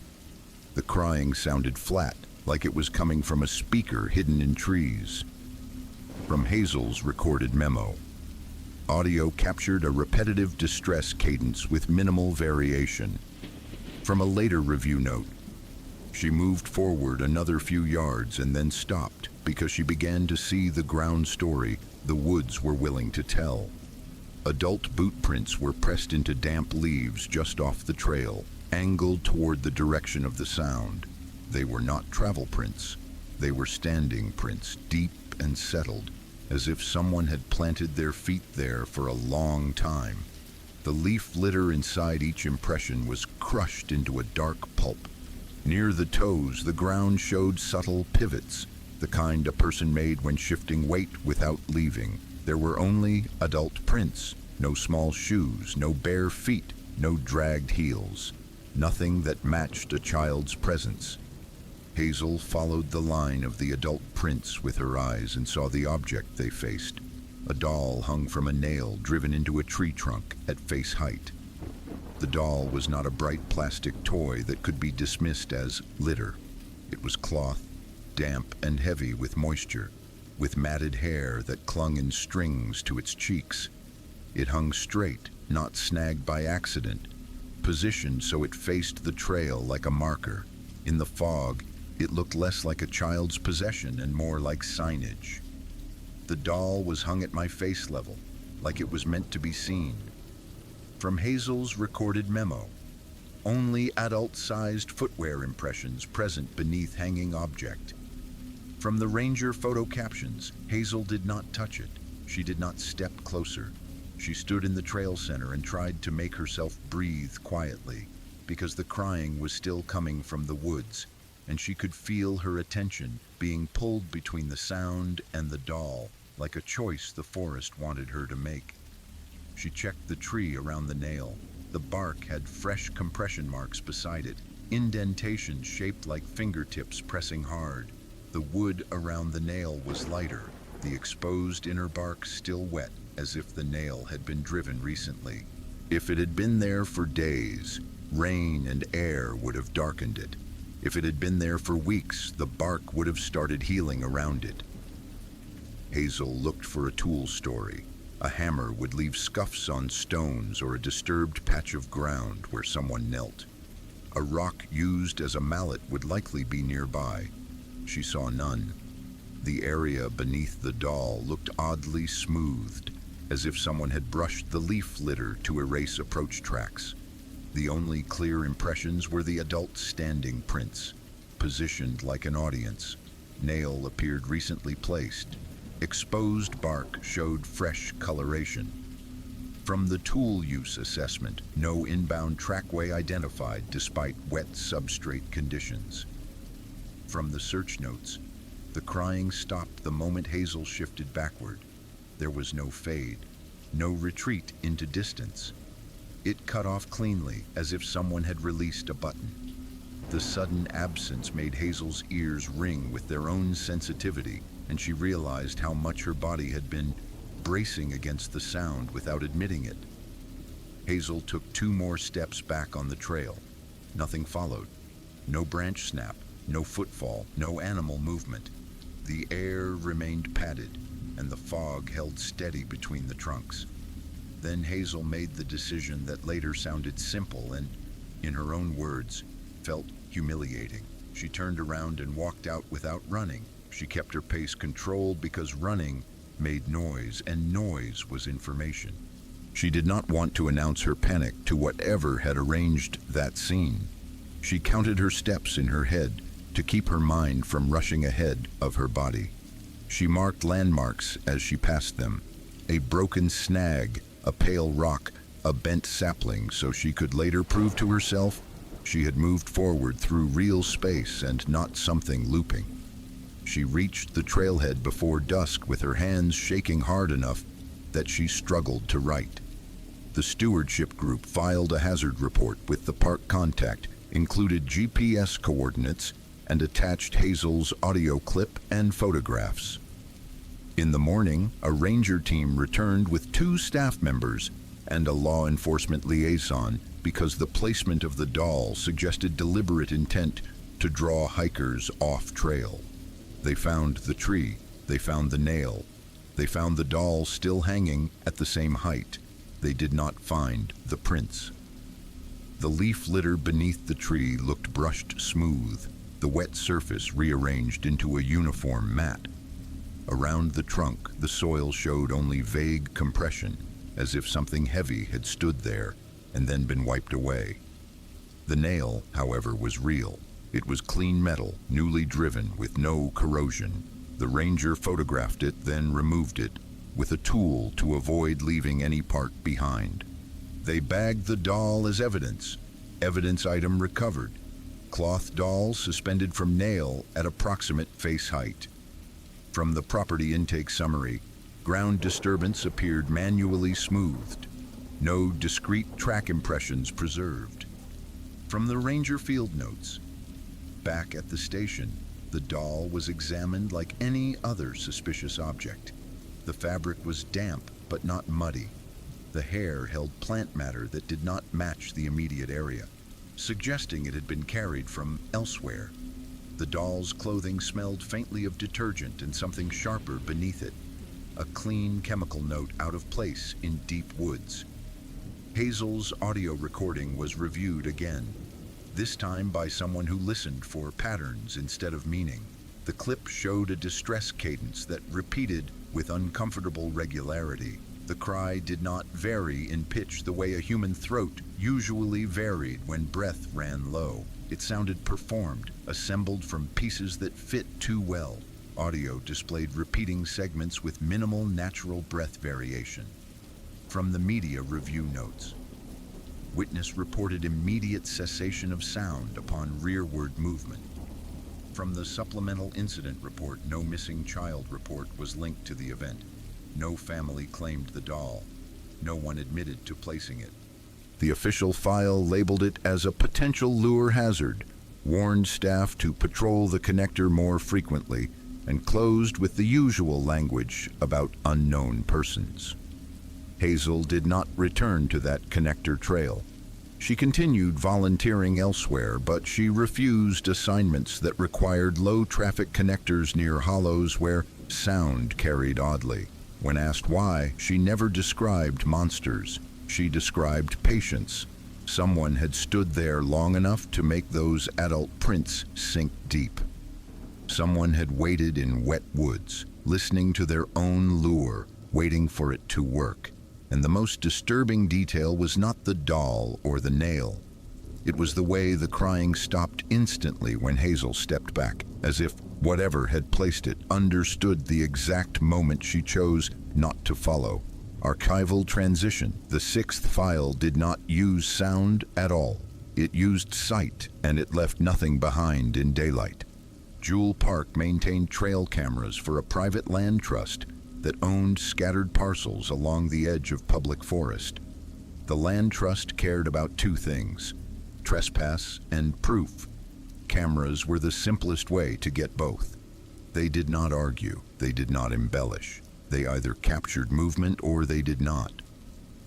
The crying sounded flat, like it was coming from a speaker hidden in trees. From Hazel's recorded memo, audio captured a repetitive distress cadence with minimal variation. From a later review note, she moved forward another few yards and then stopped because she began to see the ground story the woods were willing to tell. Adult boot prints were pressed into damp leaves just off the trail, angled toward the direction of the sound. They were not travel prints. They were standing prints, deep and settled, as if someone had planted their feet there for a long time. The leaf litter inside each impression was crushed into a dark pulp. Near the toes, the ground showed subtle pivots, the kind a person made when shifting weight without leaving. There were only adult prints, no small shoes, no bare feet, no dragged heels, nothing that matched a child's presence. Hazel followed the line of the adult prints with her eyes and saw the object they faced. A doll hung from a nail driven into a tree trunk at face height. The doll was not a bright plastic toy that could be dismissed as litter. It was cloth, damp and heavy with moisture, with matted hair that clung in strings to its cheeks. It hung straight, not snagged by accident, positioned so it faced the trail like a marker. In the fog, it looked less like a child's possession and more like signage. The doll was hung at my face level, like it was meant to be seen. From Hazel's recorded memo, only adult-sized footwear impressions present beneath hanging object. From the ranger photo captions, Hazel did not touch it. She did not step closer. She stood in the trail center and tried to make herself breathe quietly, because the crying was still coming from the woods, and she could feel her attention being pulled between the sound and the doll, like a choice the forest wanted her to make. She checked the tree around the nail. The bark had fresh compression marks beside it, indentations shaped like fingertips pressing hard. The wood around the nail was lighter, the exposed inner bark still wet, as if the nail had been driven recently. If it had been there for days, rain and air would have darkened it. If it had been there for weeks, the bark would have started healing around it. Hazel looked for a tool story. A hammer would leave scuffs on stones or a disturbed patch of ground where someone knelt. A rock used as a mallet would likely be nearby. She saw none. The area beneath the doll looked oddly smoothed, as if someone had brushed the leaf litter to erase approach tracks. The only clear impressions were the adult standing prints, positioned like an audience. Nail appeared recently placed. Exposed bark showed fresh coloration. From the tool use assessment, no inbound trackway identified despite wet substrate conditions. From the search notes, the crying stopped the moment Hazel shifted backward. There was no fade, no retreat into distance. It cut off cleanly, as if someone had released a button. The sudden absence made Hazel's ears ring with their own sensitivity, and she realized how much her body had been bracing against the sound without admitting it. Hazel took 2 more steps back on the trail. Nothing followed. No branch snap, no footfall, no animal movement. The air remained padded, and the fog held steady between the trunks. Then Hazel made the decision that later sounded simple and, in her own words, felt humiliating. She turned around and walked out without running. She kept her pace controlled because running made noise, and noise was information. She did not want to announce her panic to whatever had arranged that scene. She counted her steps in her head to keep her mind from rushing ahead of her body. She marked landmarks as she passed them. A broken snag, a pale rock, a bent sapling, so she could later prove to herself she had moved forward through real space and not something looping. She reached the trailhead before dusk with her hands shaking hard enough that she struggled to write. The stewardship group filed a hazard report with the park contact, included GPS coordinates, and attached Hazel's audio clip and photographs. In the morning, a ranger team returned with 2 staff members and a law enforcement liaison because the placement of the doll suggested deliberate intent to draw hikers off trail. They found the tree, they found the nail, they found the doll still hanging at the same height. They did not find the prints. The leaf litter beneath the tree looked brushed smooth, the wet surface rearranged into a uniform mat. Around the trunk, the soil showed only vague compression, as if something heavy had stood there and then been wiped away. The nail, however, was real. It was clean metal, newly driven, with no corrosion. The ranger photographed it, then removed it, with a tool to avoid leaving any part behind. They bagged the doll as evidence. Evidence item recovered. Cloth doll suspended from nail at approximate face height. From the property intake summary, ground disturbance appeared manually smoothed. No discrete track impressions preserved. From the ranger field notes, back at the station, the doll was examined like any other suspicious object. The fabric was damp but not muddy. The hair held plant matter that did not match the immediate area, suggesting it had been carried from elsewhere. The doll's clothing smelled faintly of detergent and something sharper beneath it, a clean chemical note out of place in deep woods. Hazel's audio recording was reviewed again, this time by someone who listened for patterns instead of meaning. The clip showed a distress cadence that repeated with uncomfortable regularity. The cry did not vary in pitch the way a human throat usually varied when breath ran low. It sounded performed, assembled from pieces that fit too well. Audio displayed repeating segments with minimal natural breath variation. From the media review notes, witness reported immediate cessation of sound upon rearward movement. From the supplemental incident report, no missing child report was linked to the event. No family claimed the doll. No one admitted to placing it. The official file labeled it as a potential lure hazard, warned staff to patrol the connector more frequently, and closed with the usual language about unknown persons. Hazel did not return to that connector trail. She continued volunteering elsewhere, but she refused assignments that required low-traffic connectors near hollows where sound carried oddly. When asked why, she never described monsters. She described patience. Someone had stood there long enough to make those adult prints sink deep. Someone had waited in wet woods, listening to their own lure, waiting for it to work. And the most disturbing detail was not the doll or the nail. It was the way the crying stopped instantly when Hazel stepped back, as if whatever had placed it understood the exact moment she chose not to follow. Archival transition. The sixth file did not use sound at all. It used sight, and it left nothing behind in daylight. Jewel Park maintained trail cameras for a private land trust that owned scattered parcels along the edge of public forest. The land trust cared about two things: trespass and proof. Cameras were the simplest way to get both. They did not argue, they did not embellish. They either captured movement or they did not.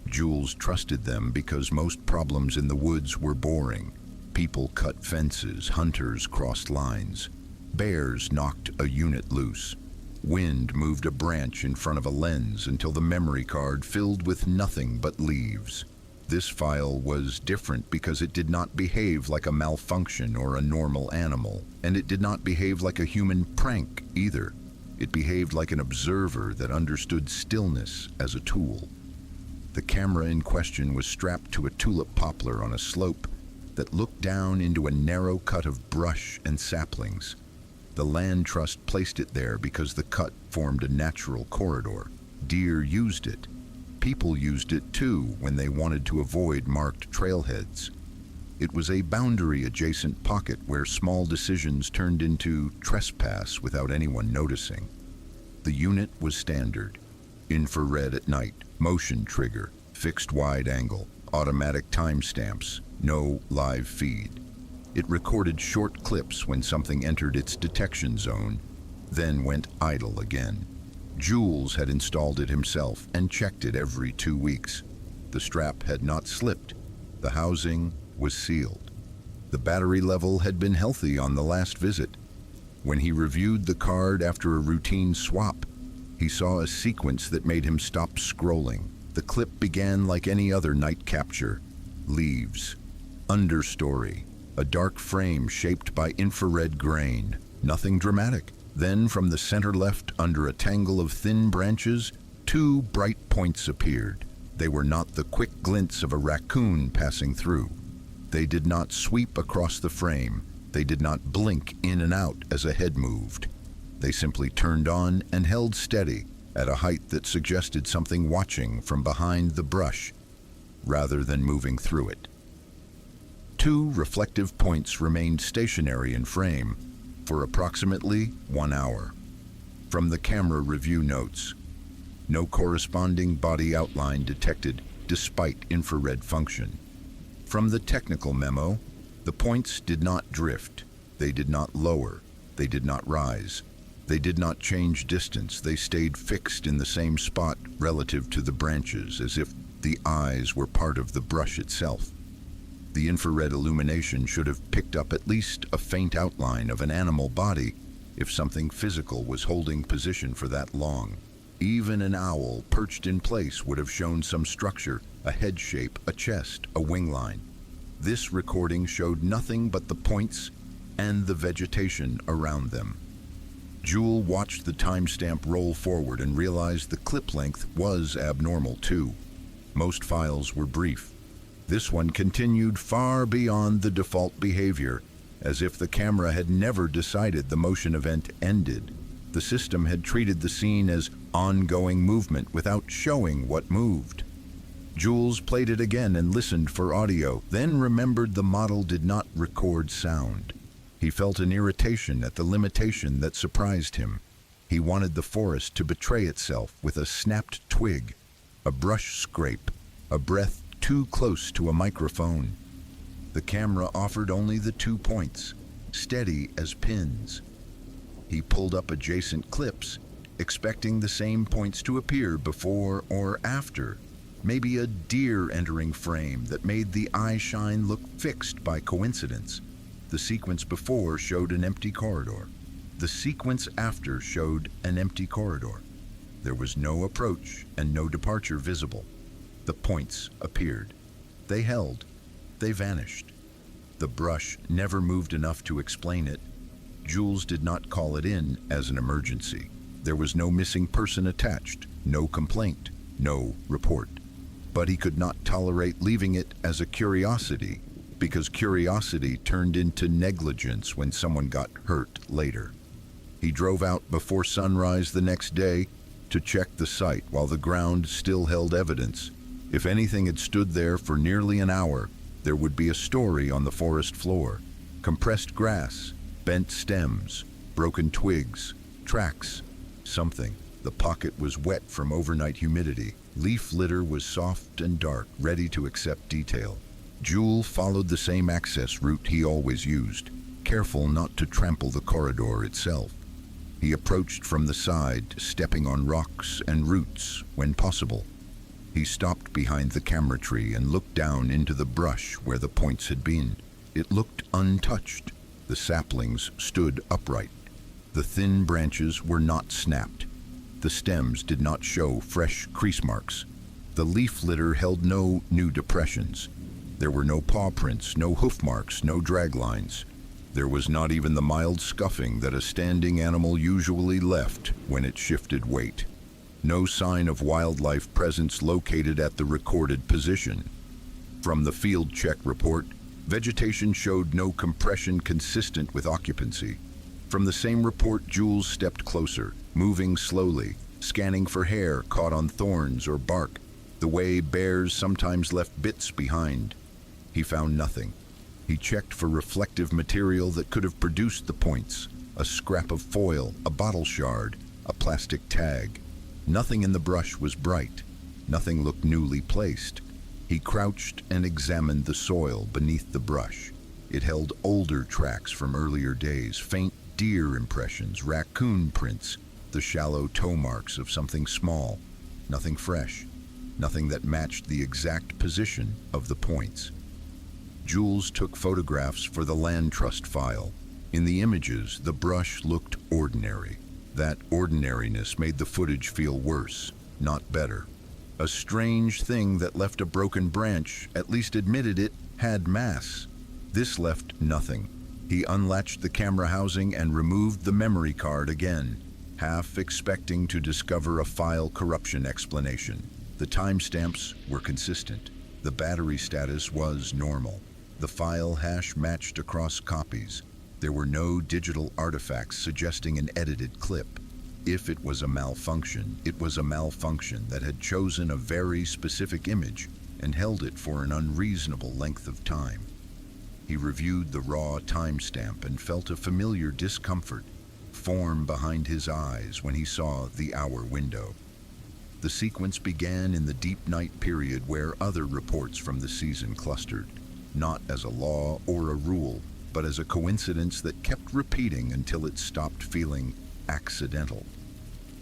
Jules trusted them because most problems in the woods were boring. People cut fences, hunters crossed lines. Bears knocked a unit loose. Wind moved a branch in front of a lens until the memory card filled with nothing but leaves. This file was different because it did not behave like a malfunction or a normal animal, and it did not behave like a human prank either. It behaved like an observer that understood stillness as a tool. The camera in question was strapped to a tulip poplar on a slope that looked down into a narrow cut of brush and saplings. The land trust placed it there because the cut formed a natural corridor. Deer used it. People used it too when they wanted to avoid marked trailheads. It was a boundary-adjacent pocket where small decisions turned into trespass without anyone noticing. The unit was standard. Infrared at night, motion trigger, fixed wide angle, automatic timestamps, no live feed. It recorded short clips when something entered its detection zone, then went idle again. Jules had installed it himself and checked it every 2 weeks. The strap had not slipped. The housing was sealed. The battery level had been healthy on the last visit. When he reviewed the card after a routine swap, he saw a sequence that made him stop scrolling. The clip began like any other night capture. Leaves. Understory. A dark frame shaped by infrared grain. Nothing dramatic. Then from the center left, under a tangle of thin branches, 2 bright points appeared. They were not the quick glints of a raccoon passing through. They did not sweep across the frame. They did not blink in and out as a head moved. They simply turned on and held steady at a height that suggested something watching from behind the brush rather than moving through it. 2 reflective points remained stationary in frame for approximately 1 hour. From the camera review notes, no corresponding body outline detected despite infrared function. From the technical memo, the points did not drift. They did not lower. They did not rise. They did not change distance. They stayed fixed in the same spot relative to the branches, as if the eyes were part of the brush itself. The infrared illumination should have picked up at least a faint outline of an animal body if something physical was holding position for that long. Even an owl perched in place would have shown some structure, a head shape, a chest, a wing line. This recording showed nothing but the points and the vegetation around them. Jewel watched the timestamp roll forward and realized the clip length was abnormal too. Most files were brief. This one continued far beyond the default behavior, as if the camera had never decided the motion event ended. The system had treated the scene as ongoing movement without showing what moved. Jules played it again and listened for audio, then remembered the model did not record sound. He felt an irritation at the limitation that surprised him. He wanted the forest to betray itself with a snapped twig, a brush scrape, a breath too close to a microphone. The camera offered only the 2 points, steady as pins. He pulled up adjacent clips, expecting the same points to appear before or after. Maybe a deer entering frame that made the eye shine look fixed by coincidence. The sequence before showed an empty corridor. The sequence after showed an empty corridor. There was no approach and no departure visible. The points appeared. They held. They vanished. The brush never moved enough to explain it. Jules did not call it in as an emergency. There was no missing person attached, no complaint, no report. But he could not tolerate leaving it as a curiosity, because curiosity turned into negligence when someone got hurt later. He drove out before sunrise the next day to check the site while the ground still held evidence. If anything had stood there for nearly an hour, there would be a story on the forest floor. Compressed grass, bent stems, broken twigs, tracks, something. The pocket was wet from overnight humidity. Leaf litter was soft and dark, ready to accept detail. Jules followed the same access route he always used, careful not to trample the corridor itself. He approached from the side, stepping on rocks and roots when possible. He stopped behind the camera tree and looked down into the brush where the points had been. It looked untouched. The saplings stood upright. The thin branches were not snapped. The stems did not show fresh crease marks. The leaf litter held no new depressions. There were no paw prints, no hoof marks, no drag lines. There was not even the mild scuffing that a standing animal usually left when it shifted weight. No sign of wildlife presence located at the recorded position. From the field check report, vegetation showed no compression consistent with occupancy. From the same report, Jules stepped closer, moving slowly, scanning for hair caught on thorns or bark, the way bears sometimes left bits behind. He found nothing. He checked for reflective material that could have produced the points, a scrap of foil, a bottle shard, a plastic tag. Nothing in the brush was bright. Nothing looked newly placed. He crouched and examined the soil beneath the brush. It held older tracks from earlier days, faint deer impressions, raccoon prints, the shallow toe marks of something small. Nothing fresh. Nothing that matched the exact position of the points. Jules took photographs for the land trust file. In the images, the brush looked ordinary. That ordinariness made the footage feel worse, not better. A strange thing that left a broken branch, at least admitted it, had mass. This left nothing. He unlatched the camera housing and removed the memory card again, half expecting to discover a file corruption explanation. The timestamps were consistent. The battery status was normal. The file hash matched across copies. There were no digital artifacts suggesting an edited clip. If it was a malfunction, it was a malfunction that had chosen a very specific image and held it for an unreasonable length of time. He reviewed the raw timestamp and felt a familiar discomfort form behind his eyes when he saw the hour window. The sequence began in the deep night period where other reports from the season clustered, not as a law or a rule, but as a coincidence that kept repeating until it stopped feeling accidental.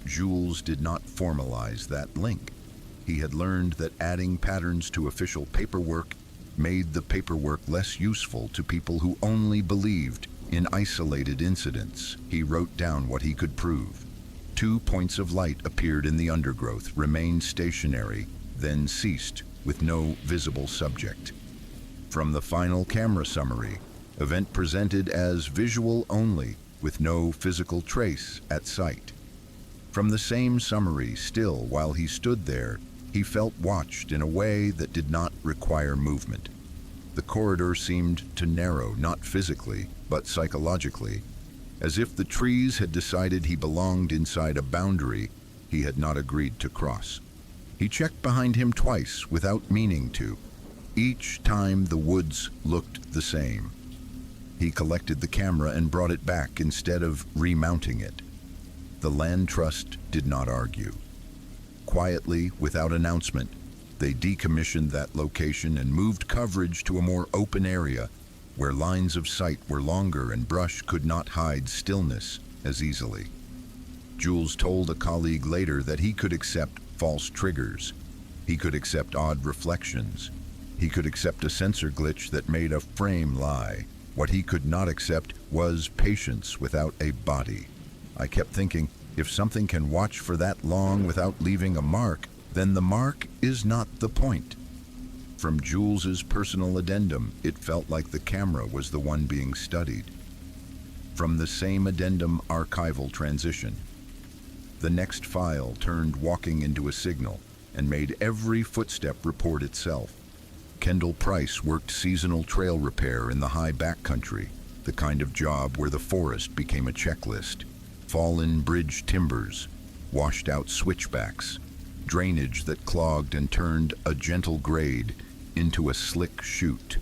Jules did not formalize that link. He had learned that adding patterns to official paperwork made the paperwork less useful to people who only believed in isolated incidents. He wrote down what he could prove. 2 points of light appeared in the undergrowth, remained stationary, then ceased with no visible subject. From the final camera summary, event presented as visual only, with no physical trace at sight. From the same summary, still while he stood there, he felt watched in a way that did not require movement. The corridor seemed to narrow, not physically, but psychologically, as if the trees had decided he belonged inside a boundary he had not agreed to cross. He checked behind him twice without meaning to. Each time the woods looked the same. He collected the camera and brought it back instead of remounting it. The Land Trust did not argue. Quietly, without announcement, they decommissioned that location and moved coverage to a more open area where lines of sight were longer and brush could not hide stillness as easily. Jules told a colleague later that he could accept false triggers. He could accept odd reflections. He could accept a sensor glitch that made a frame lie. What he could not accept was patience without a body. I kept thinking, if something can watch for that long without leaving a mark, then the mark is not the point. From Jules's personal addendum, it felt like the camera was the one being studied. From the same addendum archival transition. The next file turned walking into a signal and made every footstep report itself. Kendall Price worked seasonal trail repair in the high backcountry, the kind of job where the forest became a checklist. Fallen bridge timbers, washed out switchbacks, drainage that clogged and turned a gentle grade into a slick chute.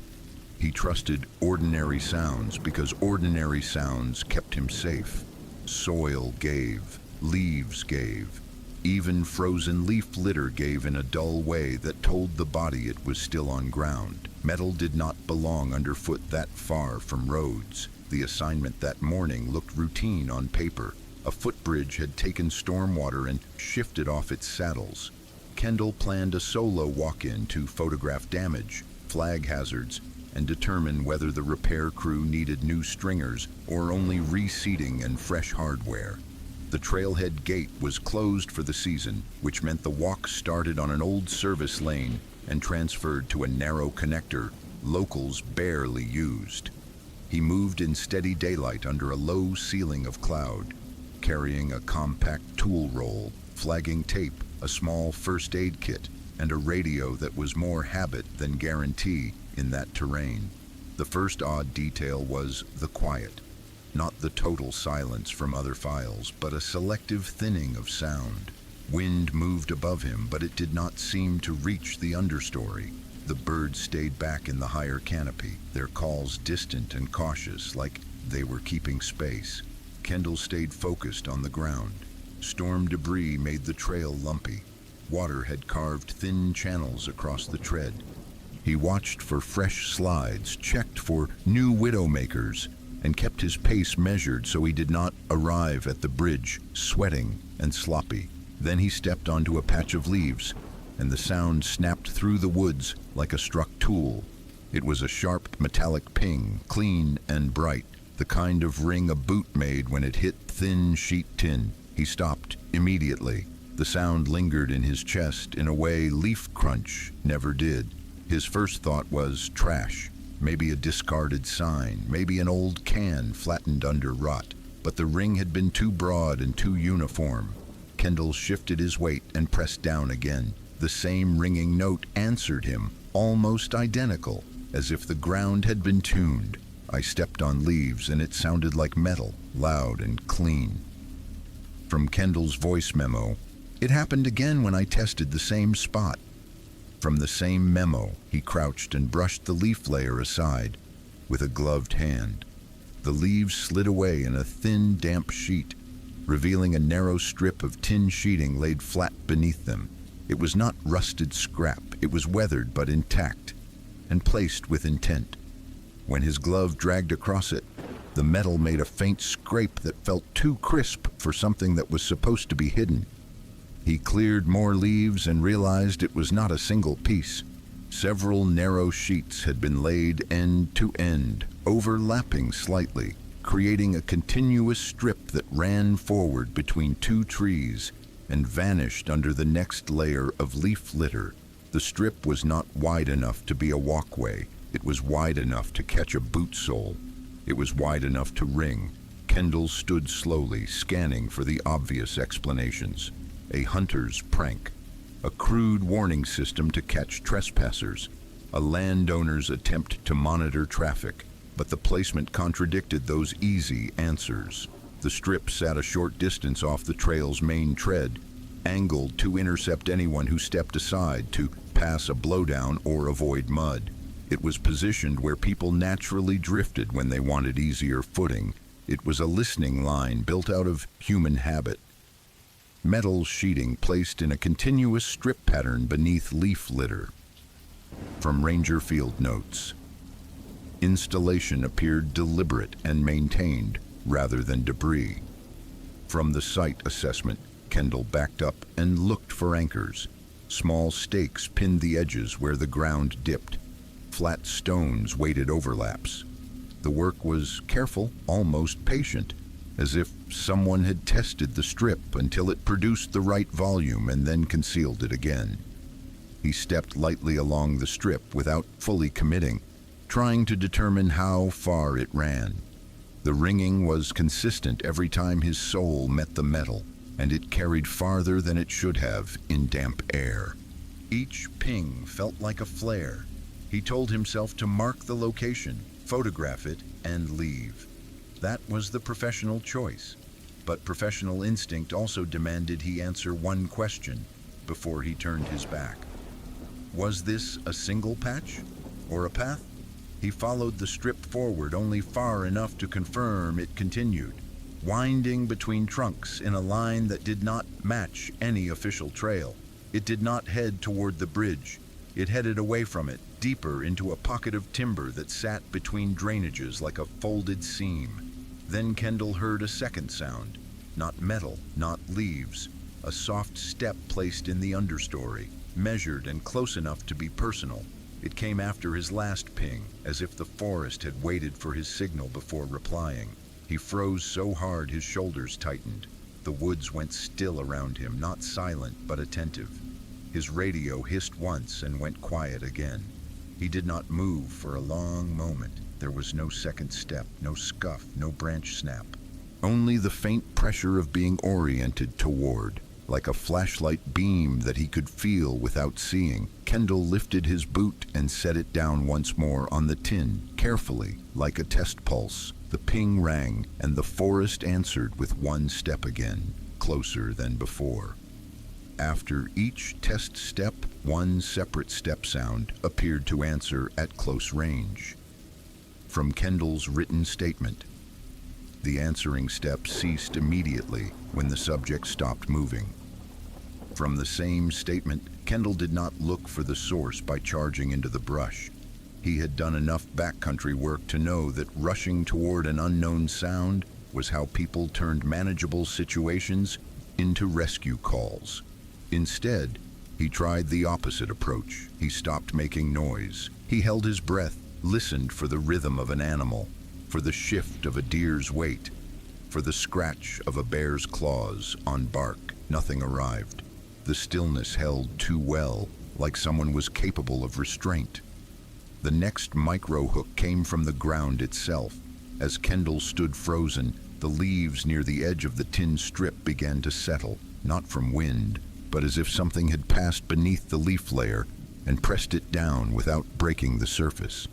He trusted ordinary sounds because ordinary sounds kept him safe. Soil gave, leaves gave. Even frozen leaf litter gave in a dull way that told the body it was still on ground. Metal did not belong underfoot that far from roads. The assignment that morning looked routine on paper. A footbridge had taken stormwater and shifted off its saddles. Kendall planned a solo walk-in to photograph damage, flag hazards, and determine whether the repair crew needed new stringers or only reseating and fresh hardware. The trailhead gate was closed for the season, which meant the walk started on an old service lane and transferred to a narrow connector locals barely used. He moved in steady daylight under a low ceiling of cloud, carrying a compact tool roll, flagging tape, a small first aid kit, and a radio that was more habit than guarantee in that terrain. The first odd detail was the quiet. Not the total silence from other files, but a selective thinning of sound. Wind moved above him, but it did not seem to reach the understory. The birds stayed back in the higher canopy, their calls distant and cautious, like they were keeping space. Kendall stayed focused on the ground. Storm debris made the trail lumpy. Water had carved thin channels across the tread. He watched for fresh slides, checked for new widowmakers, and kept his pace measured so he did not arrive at the bridge sweating and sloppy. Then he stepped onto a patch of leaves, and the sound snapped through the woods like a struck tool. It was a sharp metallic ping, clean and bright, the kind of ring a boot made when it hit thin sheet tin. He stopped immediately. The sound lingered in his chest in a way leaf crunch never did. His first thought was trash. Maybe a discarded sign, maybe an old can flattened under rot. But the ring had been too broad and too uniform. Kendall shifted his weight and pressed down again. The same ringing note answered him, almost identical, as if the ground had been tuned. I stepped on leaves and it sounded like metal, loud and clean. From Kendall's voice memo, it happened again when I tested the same spot. From the same memo, he crouched and brushed the leaf layer aside with a gloved hand. The leaves slid away in a thin, damp sheet, revealing a narrow strip of tin sheeting laid flat beneath them. It was not rusted scrap, it was weathered but intact, and placed with intent. When his glove dragged across it, the metal made a faint scrape that felt too crisp for something that was supposed to be hidden. He cleared more leaves and realized it was not a single piece. Several narrow sheets had been laid end to end, overlapping slightly, creating a continuous strip that ran forward between two trees and vanished under the next layer of leaf litter. The strip was not wide enough to be a walkway. It was wide enough to catch a boot sole. It was wide enough to ring. Kendall stood slowly, scanning for the obvious explanations. A hunter's prank, a crude warning system to catch trespassers, a landowner's attempt to monitor traffic, but the placement contradicted those easy answers. The strip sat a short distance off the trail's main tread, angled to intercept anyone who stepped aside to pass a blowdown or avoid mud. It was positioned where people naturally drifted when they wanted easier footing. It was a listening line built out of human habit. Metal sheeting placed in a continuous strip pattern beneath leaf litter. From Ranger Field Notes. Installation appeared deliberate and maintained rather than debris. From the site assessment, Kendall backed up and looked for anchors. Small stakes pinned the edges where the ground dipped. Flat stones weighted overlaps. The work was careful, almost patient, as if someone had tested the strip until it produced the right volume and then concealed it again. He stepped lightly along the strip without fully committing, trying to determine how far it ran. The ringing was consistent every time his sole met the metal, and it carried farther than it should have in damp air. Each ping felt like a flare. He told himself to mark the location, photograph it, and leave. That was the professional choice. But professional instinct also demanded he answer one question before he turned his back. Was this a single patch or a path? He followed the strip forward only far enough to confirm it continued, winding between trunks in a line that did not match any official trail. It did not head toward the bridge. It headed away from it, deeper into a pocket of timber that sat between drainages like a folded seam. Then Kendall heard a second sound. Not metal, not leaves. A soft step placed in the understory, measured and close enough to be personal. It came after his last ping, as if the forest had waited for his signal before replying. He froze so hard his shoulders tightened. The woods went still around him, not silent but attentive. His radio hissed once and went quiet again. He did not move for a long moment. There was no second step, no scuff, no branch snap. Only the faint pressure of being oriented toward, like a flashlight beam that he could feel without seeing. Kendall lifted his boot and set it down once more on the tin, carefully, like a test pulse. The ping rang, and the forest answered with one step again, closer than before. After each test step, one separate step sound appeared to answer at close range. From Kendall's written statement, the answering step ceased immediately when the subject stopped moving. From the same statement, Kendall did not look for the source by charging into the brush. He had done enough backcountry work to know that rushing toward an unknown sound was how people turned manageable situations into rescue calls. Instead, he tried the opposite approach. He stopped making noise. He held his breath, listened for the rhythm of an animal, for the shift of a deer's weight, for the scratch of a bear's claws on bark. Nothing arrived. The stillness held too well, like someone was capable of restraint. The next micro hook came from the ground itself. As Kendall stood frozen, the leaves near the edge of the tin strip began to settle, not from wind, but as if something had passed beneath the leaf layer and pressed it down without breaking the surface.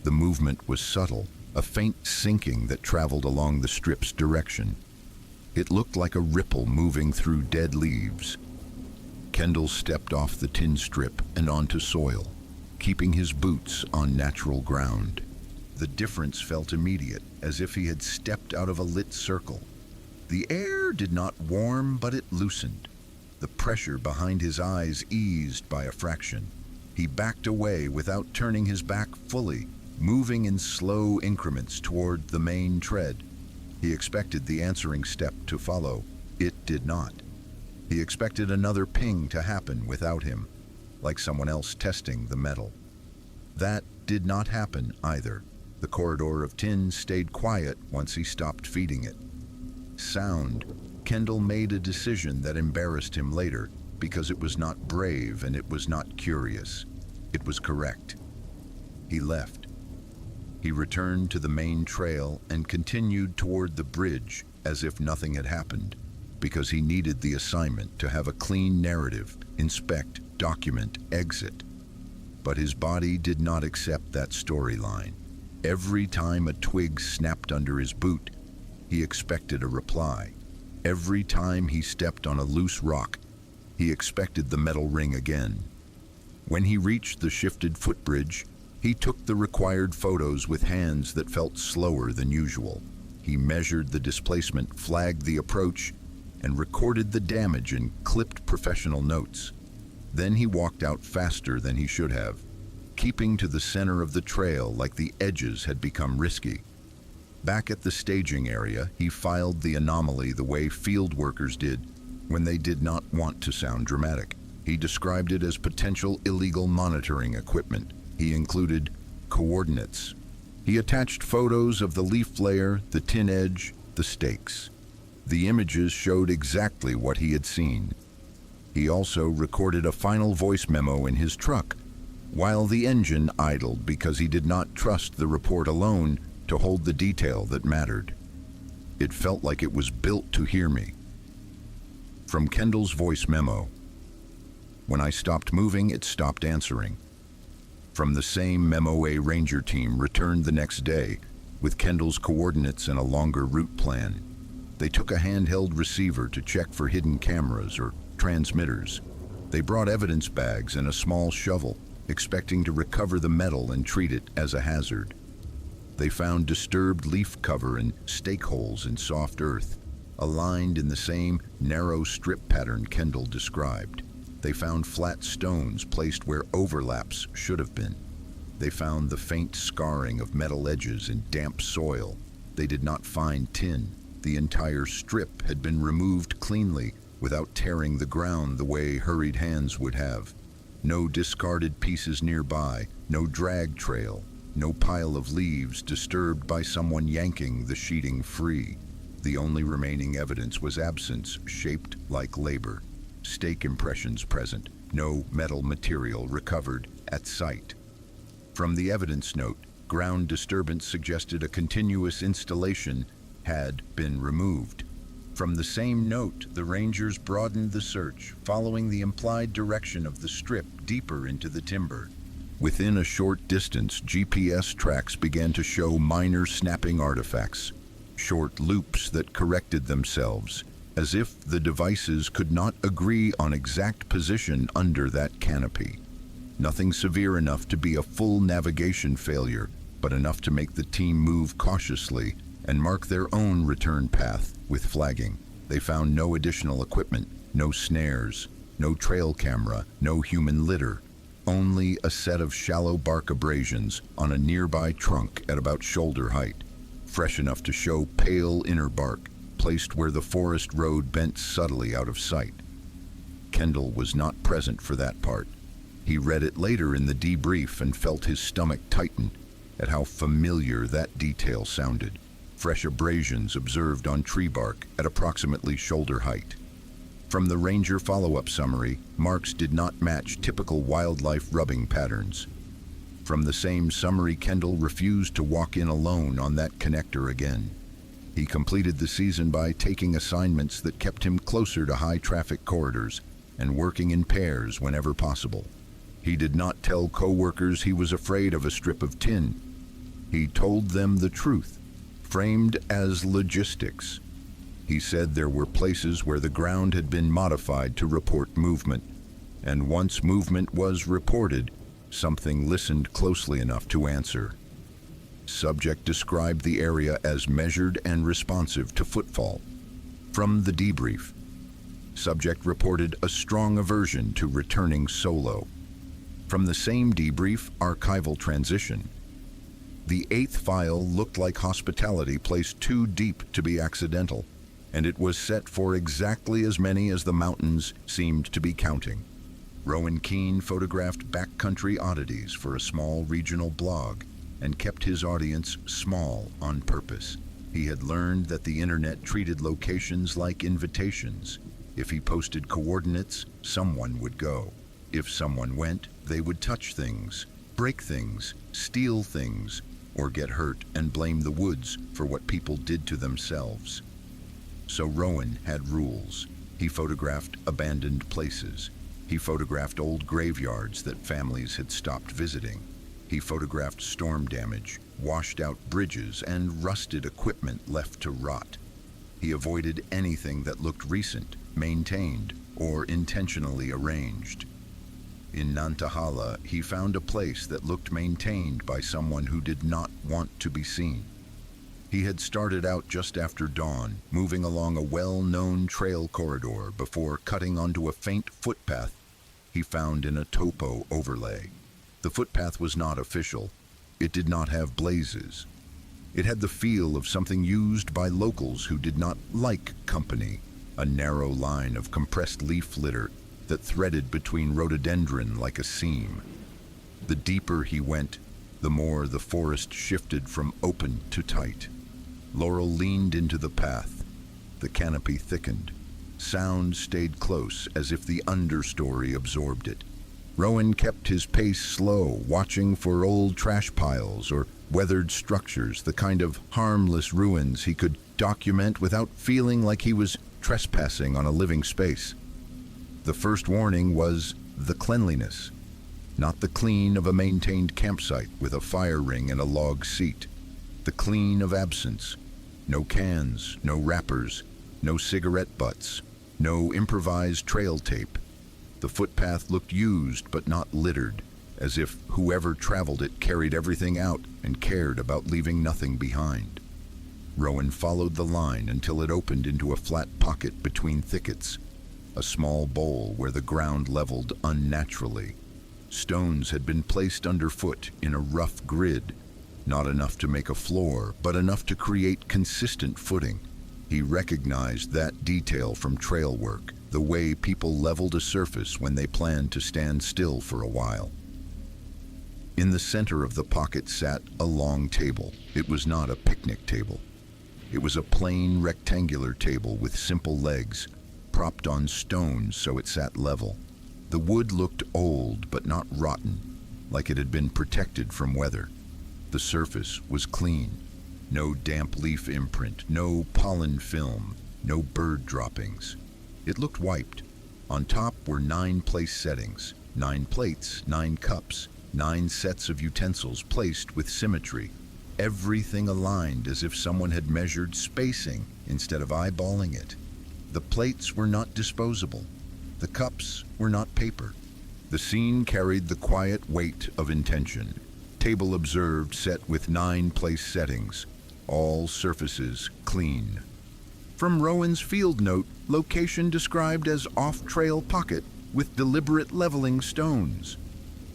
The movement was subtle, a faint sinking that traveled along the strip's direction. It looked like a ripple moving through dead leaves. Kendall stepped off the tin strip and onto soil, keeping his boots on natural ground. The difference felt immediate, as if he had stepped out of a lit circle. The air did not warm, but it loosened. The pressure behind his eyes eased by a fraction. He backed away without turning his back fully, moving in slow increments toward the main tread. He expected the answering step to follow. It did not. He expected another ping to happen without him, like someone else testing the metal. That did not happen either. The corridor of tin stayed quiet once he stopped feeding it. Sound. Kendall made a decision that embarrassed him later, because it was not brave and it was not curious. It was correct. He left. He returned to the main trail and continued toward the bridge as if nothing had happened, because he needed the assignment to have a clean narrative, inspect, document, exit. But his body did not accept that storyline. Every time a twig snapped under his boot, he expected a reply. Every time he stepped on a loose rock, He expected the metal ring again. When he reached the shifted footbridge, he took the required photos with hands that felt slower than usual. He measured the displacement, flagged the approach, and recorded the damage in clipped professional notes. Then he walked out faster than he should have, keeping to the center of the trail like the edges had become risky. Back at the staging area, he filed the anomaly the way field workers did when they did not want to sound dramatic. He described it as potential illegal monitoring equipment. He included coordinates. He attached photos of the leaf layer, the tin edge, the stakes. The images showed exactly what he had seen. He also recorded a final voice memo in his truck, while the engine idled because he did not trust the report alone to hold the detail that mattered. It felt like it was built to hear me. From Kendall's voice memo: when I stopped moving, it stopped answering. From the same memo, a ranger team returned the next day with Kendall's coordinates and a longer route plan. They took a handheld receiver to check for hidden cameras or transmitters. They brought evidence bags and a small shovel, expecting to recover the metal and treat it as a hazard. They found disturbed leaf cover and stake holes in soft earth, aligned in the same narrow strip pattern Kendall described. They found flat stones placed where overlaps should have been. They found the faint scarring of metal edges in damp soil. They did not find tin. The entire strip had been removed cleanly without tearing the ground the way hurried hands would have. No discarded pieces nearby, no drag trail, no pile of leaves disturbed by someone yanking the sheeting free. The only remaining evidence was absence shaped like labor. Stake impressions present, no metal material recovered at site. From the evidence note, ground disturbance suggested a continuous installation had been removed. From the same note, the rangers broadened the search, following the implied direction of the strip deeper into the timber. Within a short distance, GPS tracks began to show minor snapping artifacts, short loops that corrected themselves, as if the devices could not agree on exact position under that canopy. Nothing severe enough to be a full navigation failure, but enough to make the team move cautiously and mark their own return path with flagging. They found no additional equipment, no snares, no trail camera, no human litter, only a set of shallow bark abrasions on a nearby trunk at about shoulder height, fresh enough to show pale inner bark, placed where the forest road bent subtly out of sight. Kendall was not present for that part. He read it later in the debrief and felt his stomach tighten at how familiar that detail sounded. Fresh abrasions observed on tree bark at approximately shoulder height. From the ranger follow-up summary, marks did not match typical wildlife rubbing patterns. From the same summary, Kendall refused to walk in alone on that connector again. He completed the season by taking assignments that kept him closer to high-traffic corridors and working in pairs whenever possible. He did not tell co-workers he was afraid of a strip of tin. He told them the truth, framed as logistics. He said there were places where the ground had been modified to report movement, and once movement was reported, something listened closely enough to answer. Subject described the area as measured and responsive to footfall. From the debrief, subject reported a strong aversion to returning solo. From the same debrief, archival transition. The 8th file looked like hospitality placed too deep to be accidental, and it was set for exactly as many as the mountains seemed to be counting. Rowan Keane photographed backcountry oddities for a small regional blog and kept his audience small on purpose. He had learned that the internet treated locations like invitations. If he posted coordinates, someone would go. If someone went, they would touch things, break things, steal things, or get hurt and blame the woods for what people did to themselves. So Rowan had rules. He photographed abandoned places. He photographed old graveyards that families had stopped visiting. He photographed storm damage, washed out bridges, and rusted equipment left to rot. He avoided anything that looked recent, maintained, or intentionally arranged. In Nantahala, he found a place that looked maintained by someone who did not want to be seen. He had started out just after dawn, moving along a well-known trail corridor before cutting onto a faint footpath he found in a topo overlay. The footpath was not official. It did not have blazes. It had the feel of something used by locals who did not like company, a narrow line of compressed leaf litter that threaded between rhododendron like a seam. The deeper he went, the more the forest shifted from open to tight. Laurel leaned into the path. The canopy thickened. Sound stayed close, as if the understory absorbed it. Rowan kept his pace slow, watching for old trash piles or weathered structures, the kind of harmless ruins he could document without feeling like he was trespassing on a living space. The first warning was the cleanliness, not the clean of a maintained campsite with a fire ring and a log seat. The clean of absence. No cans, no wrappers, no cigarette butts, no improvised trail tape. The footpath looked used but not littered, as if whoever traveled it carried everything out and cared about leaving nothing behind. Rowan followed the line until it opened into a flat pocket between thickets, a small bowl where the ground leveled unnaturally. Stones had been placed underfoot in a rough grid, not enough to make a floor, but enough to create consistent footing. He recognized that detail from trail work, the way people leveled a surface when they planned to stand still for a while. In the center of the pocket sat a long table. It was not a picnic table. It was a plain rectangular table with simple legs, propped on stones so it sat level. The wood looked old but not rotten, like it had been protected from weather. The surface was clean. No damp leaf imprint, no pollen film, no bird droppings. It looked wiped. On top were 9 place settings, 9 plates, 9 cups, 9 sets of utensils placed with symmetry. Everything aligned as if someone had measured spacing instead of eyeballing it. The plates were not disposable. The cups were not paper. The scene carried the quiet weight of intention. Table observed set with 9 place settings, all surfaces clean. From Rowan's field note, location described as off-trail pocket with deliberate leveling stones.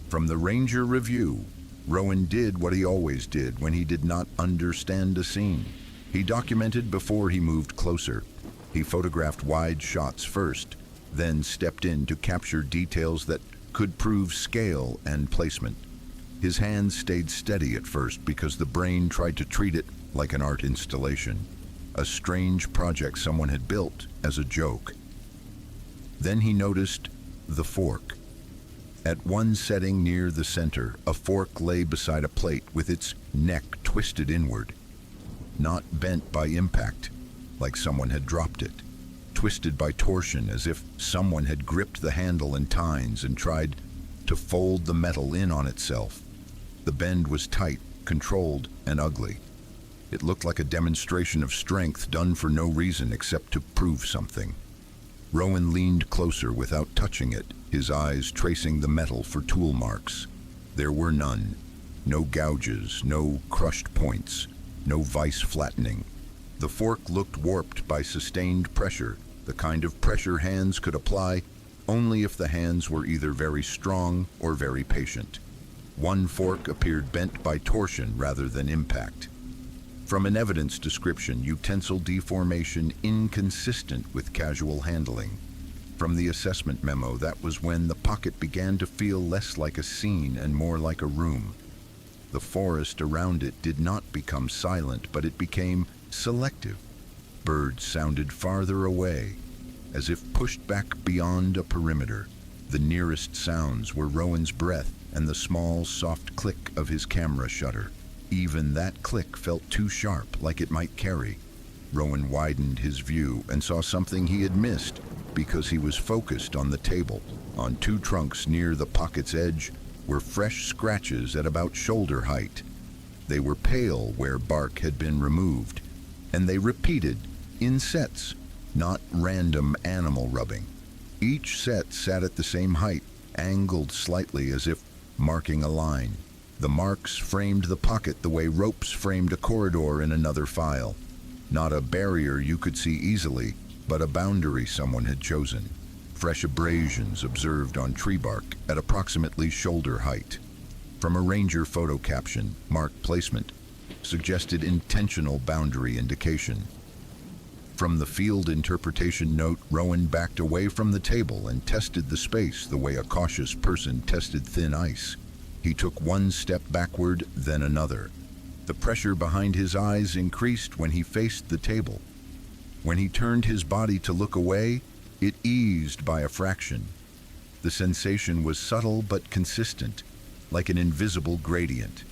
From the Ranger review, Rowan did what he always did when he did not understand a scene. He documented before he moved closer. He photographed wide shots first, then stepped in to capture details that could prove scale and placement. His hands stayed steady at first because the brain tried to treat it like an art installation, a strange project someone had built as a joke. Then he noticed the fork. At one setting near the center, a fork lay beside a plate with its neck twisted inward, not bent by impact, like someone had dropped it, twisted by torsion as if someone had gripped the handle in tines and tried to fold the metal in on itself. The bend was tight, controlled, and ugly. It looked like a demonstration of strength done for no reason except to prove something. Rowan leaned closer without touching it, his eyes tracing the metal for tool marks. There were none. No gouges, no crushed points, no vise flattening. The fork looked warped by sustained pressure, the kind of pressure hands could apply only if the hands were either very strong or very patient. One fork appeared bent by torsion rather than impact. From an evidence description, utensil deformation inconsistent with casual handling. From the assessment memo, that was when the pocket began to feel less like a scene and more like a room. The forest around it did not become silent, but it became selective. Birds sounded farther away, as if pushed back beyond a perimeter. The nearest sounds were Rowan's breath and the small, soft click of his camera shutter. Even that click felt too sharp, like it might carry. Rowan widened his view and saw something he had missed because he was focused on the table. On 2 trunks near the pocket's edge were fresh scratches at about shoulder height. They were pale where bark had been removed, and they repeated in sets, not random animal rubbing. Each set sat at the same height, angled slightly as if marking a line. The marks framed the pocket the way ropes framed a corridor in another file. Not a barrier you could see easily, but a boundary someone had chosen. Fresh abrasions observed on tree bark at approximately shoulder height. From a ranger photo caption, mark placement suggested intentional boundary indication. From the field interpretation note, Rowan backed away from the table and tested the space the way a cautious person tested thin ice. He took one step backward, then another. The pressure behind his eyes increased when he faced the table. When he turned his body to look away, it eased by a fraction. The sensation was subtle but consistent, like an invisible gradient.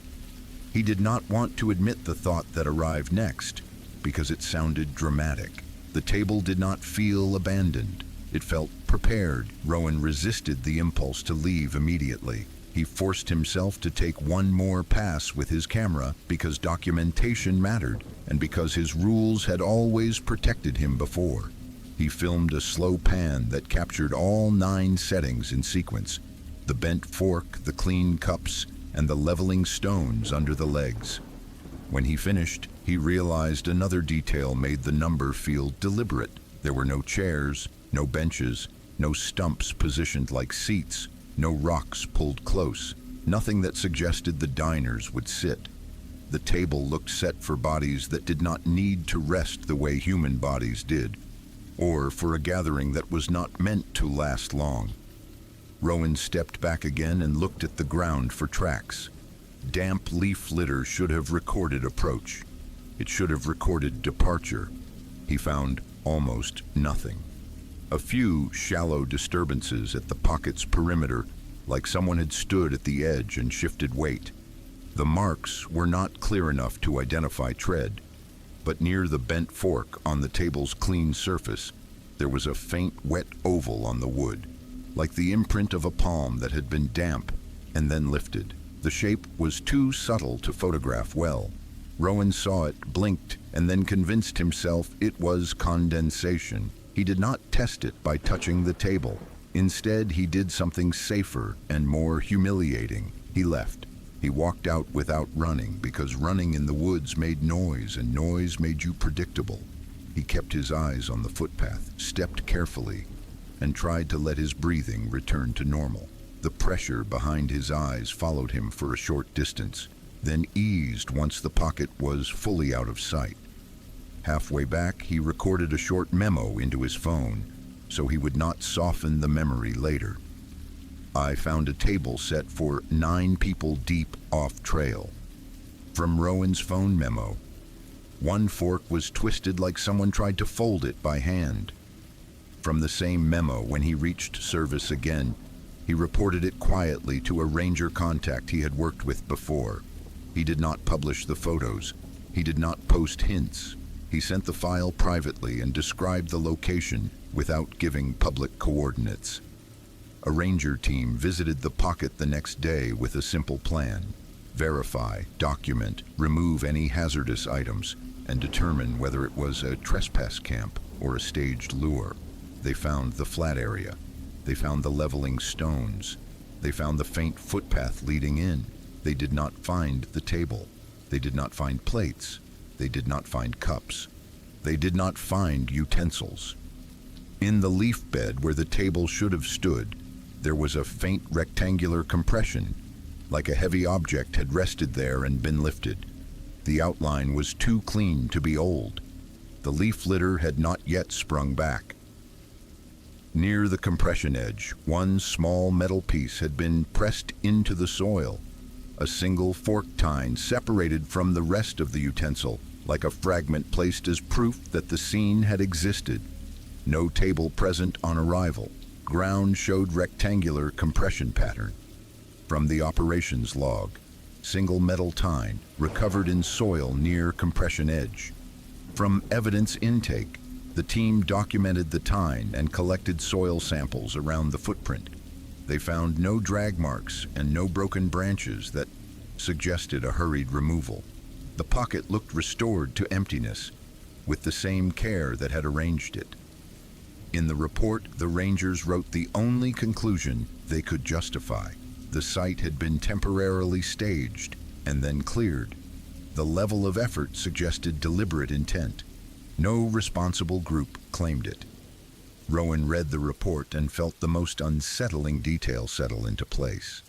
He did not want to admit the thought that arrived next, because it sounded dramatic. The table did not feel abandoned. It felt prepared. Rowan resisted the impulse to leave immediately. He forced himself to take one more pass with his camera because documentation mattered and because his rules had always protected him before. He filmed a slow pan that captured all 9 settings in sequence: the bent fork, the clean cups, and the leveling stones under the legs. When he finished, he realized another detail made the number feel deliberate. There were no chairs, no benches, no stumps positioned like seats, no rocks pulled close, nothing that suggested the diners would sit. The table looked set for bodies that did not need to rest the way human bodies did, or for a gathering that was not meant to last long. Rowan stepped back again and looked at the ground for tracks. Damp leaf litter should have recorded approach. It should have recorded departure. He found almost nothing. A few shallow disturbances at the pocket's perimeter, like someone had stood at the edge and shifted weight. The marks were not clear enough to identify tread, but near the bent fork on the table's clean surface, there was a faint wet oval on the wood, like the imprint of a palm that had been damp and then lifted. The shape was too subtle to photograph well. Rowan saw it, blinked, and then convinced himself it was condensation. He did not test it by touching the table. Instead, he did something safer and more humiliating. He left. He walked out without running, because running in the woods made noise, and noise made you predictable. He kept his eyes on the footpath, stepped carefully, and tried to let his breathing return to normal. The pressure behind his eyes followed him for a short distance, then eased once the pocket was fully out of sight. Halfway back, he recorded a short memo into his phone, so he would not soften the memory later. I found a table set for 9 people deep off trail. From Rowan's phone memo, one fork was twisted like someone tried to fold it by hand. From the same memo, when he reached service again, he reported it quietly to a ranger contact he had worked with before. He did not publish the photos. He did not post hints. He sent the file privately and described the location without giving public coordinates. A ranger team visited the pocket the next day with a simple plan: verify, document, remove any hazardous items, and determine whether it was a trespass camp or a staged lure. They found the flat area. They found the leveling stones. They found the faint footpath leading in. They did not find the table. They did not find plates. They did not find cups. They did not find utensils. In the leaf bed where the table should have stood, there was a faint rectangular compression, like a heavy object had rested there and been lifted. The outline was too clean to be old. The leaf litter had not yet sprung back. Near the compression edge, one small metal piece had been pressed into the soil. A single fork tine separated from the rest of the utensil, like a fragment placed as proof that the scene had existed. No table present on arrival. Ground showed rectangular compression pattern. From the operations log, single metal tine recovered in soil near compression edge. From evidence intake, the team documented the tine and collected soil samples around the footprint. They found no drag marks and no broken branches that suggested a hurried removal. The pocket looked restored to emptiness, with the same care that had arranged it. In the report, the rangers wrote the only conclusion they could justify. The site had been temporarily staged and then cleared. The level of effort suggested deliberate intent. No responsible group claimed it. Rowan read the report and felt the most unsettling detail settle into place.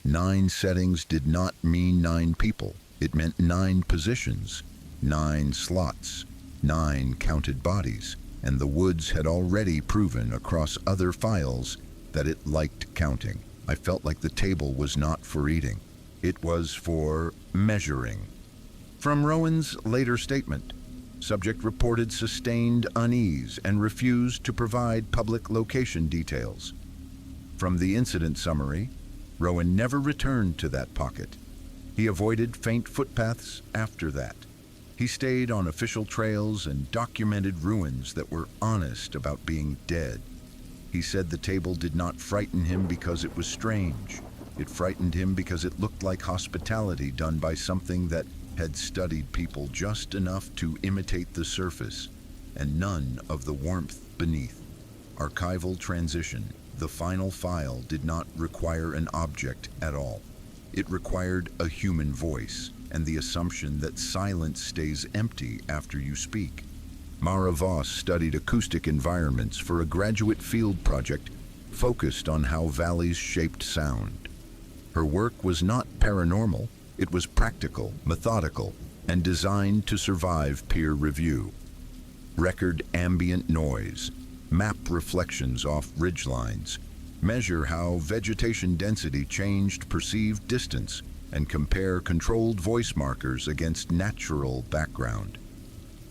9 settings did not mean 9 people. It meant 9 positions, 9 slots, 9 counted bodies, and the woods had already proven across other files that it liked counting. I felt like the table was not for eating. It was for measuring. From Rowan's later statement, subject reported sustained unease and refused to provide public location details. From the incident summary, Rowan never returned to that pocket. He avoided faint footpaths after that. He stayed on official trails and documented ruins that were honest about being dead. He said the table did not frighten him because it was strange. It frightened him because it looked like hospitality done by something that had studied people just enough to imitate the surface and none of the warmth beneath. Archival transition. The final file did not require an object at all. It required a human voice and the assumption that silence stays empty after you speak. Mara Voss studied acoustic environments for a graduate field project focused on how valleys shaped sound. Her work was not paranormal, it was practical, methodical, and designed to survive peer review. Record ambient noise, map reflections off ridgelines, measure how vegetation density changed perceived distance, and compare controlled voice markers against natural background.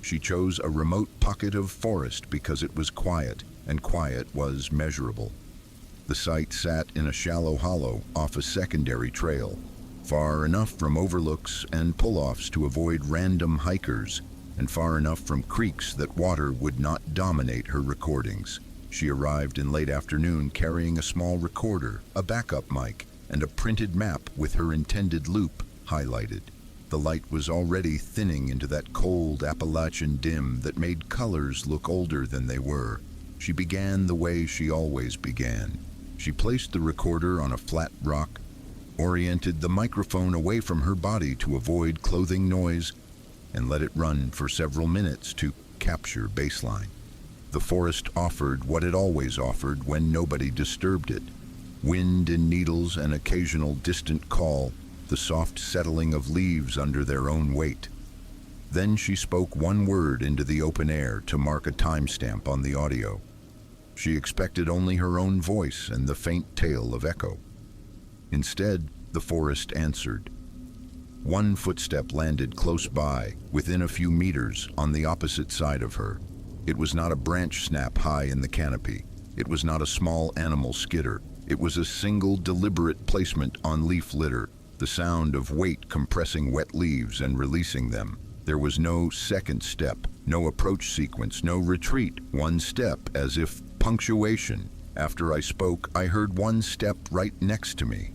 She chose a remote pocket of forest because it was quiet, and quiet was measurable. The site sat in a shallow hollow off a secondary trail, far enough from overlooks and pull-offs to avoid random hikers, and far enough from creeks that water would not dominate her recordings. She arrived in late afternoon carrying a small recorder, a backup mic, and a printed map with her intended loop highlighted. The light was already thinning into that cold Appalachian dim that made colors look older than they were. She began the way she always began. She placed the recorder on a flat rock, oriented the microphone away from her body to avoid clothing noise, and let it run for several minutes to capture baseline. The forest offered what it always offered when nobody disturbed it. Wind in needles, an occasional distant call, the soft settling of leaves under their own weight. Then she spoke one word into the open air to mark a timestamp on the audio. She expected only her own voice and the faint tail of echo. Instead, the forest answered. One footstep landed close by, within a few meters, on the opposite side of her. It was not a branch snap high in the canopy. It was not a small animal skitter. It was a single deliberate placement on leaf litter, the sound of weight compressing wet leaves and releasing them. There was no second step, no approach sequence, no retreat. One step, as if punctuation. After I spoke, I heard one step right next to me.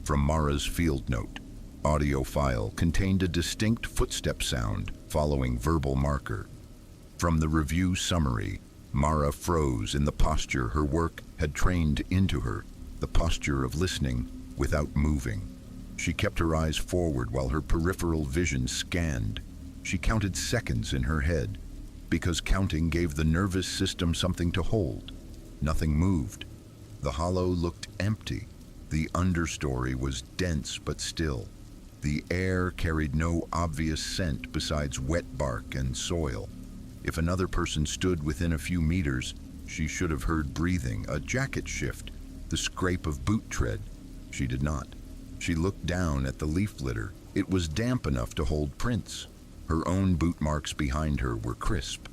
From Mara's field note. Audio file contained a distinct footstep sound following verbal marker. From the review summary, Mara froze in the posture her work had trained into her, the posture of listening without moving. She kept her eyes forward while her peripheral vision scanned. She counted seconds in her head, because counting gave the nervous system something to hold. Nothing moved. The hollow looked empty. The understory was dense but still. The air carried no obvious scent besides wet bark and soil. If another person stood within a few meters, she should have heard breathing, a jacket shift, the scrape of boot tread. She did not. She looked down at the leaf litter. It was damp enough to hold prints. Her own boot marks behind her were crisp.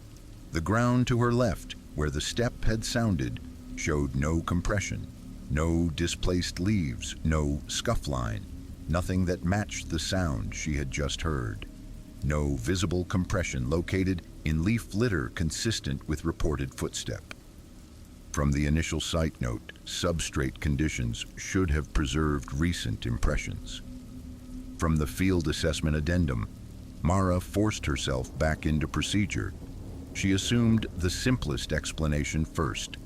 The ground to her left, where the step had sounded, showed no compression, no displaced leaves, no scuff line, nothing that matched the sound she had just heard. No visible compression located in leaf litter consistent with reported footstep. From the initial site note, substrate conditions should have preserved recent impressions. From the field assessment addendum, Mara forced herself back into procedure. She assumed the simplest explanation first: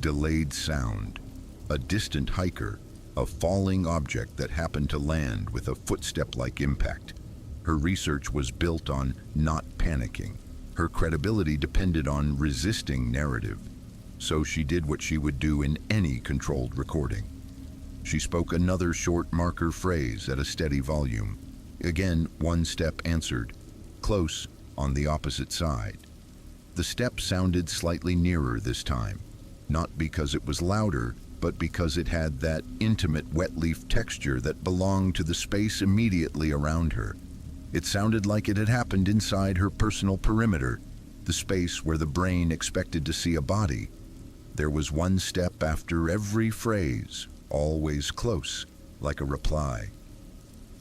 delayed sound. A distant hiker, a falling object that happened to land with a footstep-like impact. Her research was built on not panicking. Her credibility depended on resisting narrative. So she did what she would do in any controlled recording. She spoke another short marker phrase at a steady volume. Again, one step answered, close, on the opposite side. The step sounded slightly nearer this time, not because it was louder, but because it had that intimate wet leaf texture that belonged to the space immediately around her. It sounded like it had happened inside her personal perimeter, the space where the brain expected to see a body. There was one step after every phrase, always close, like a reply.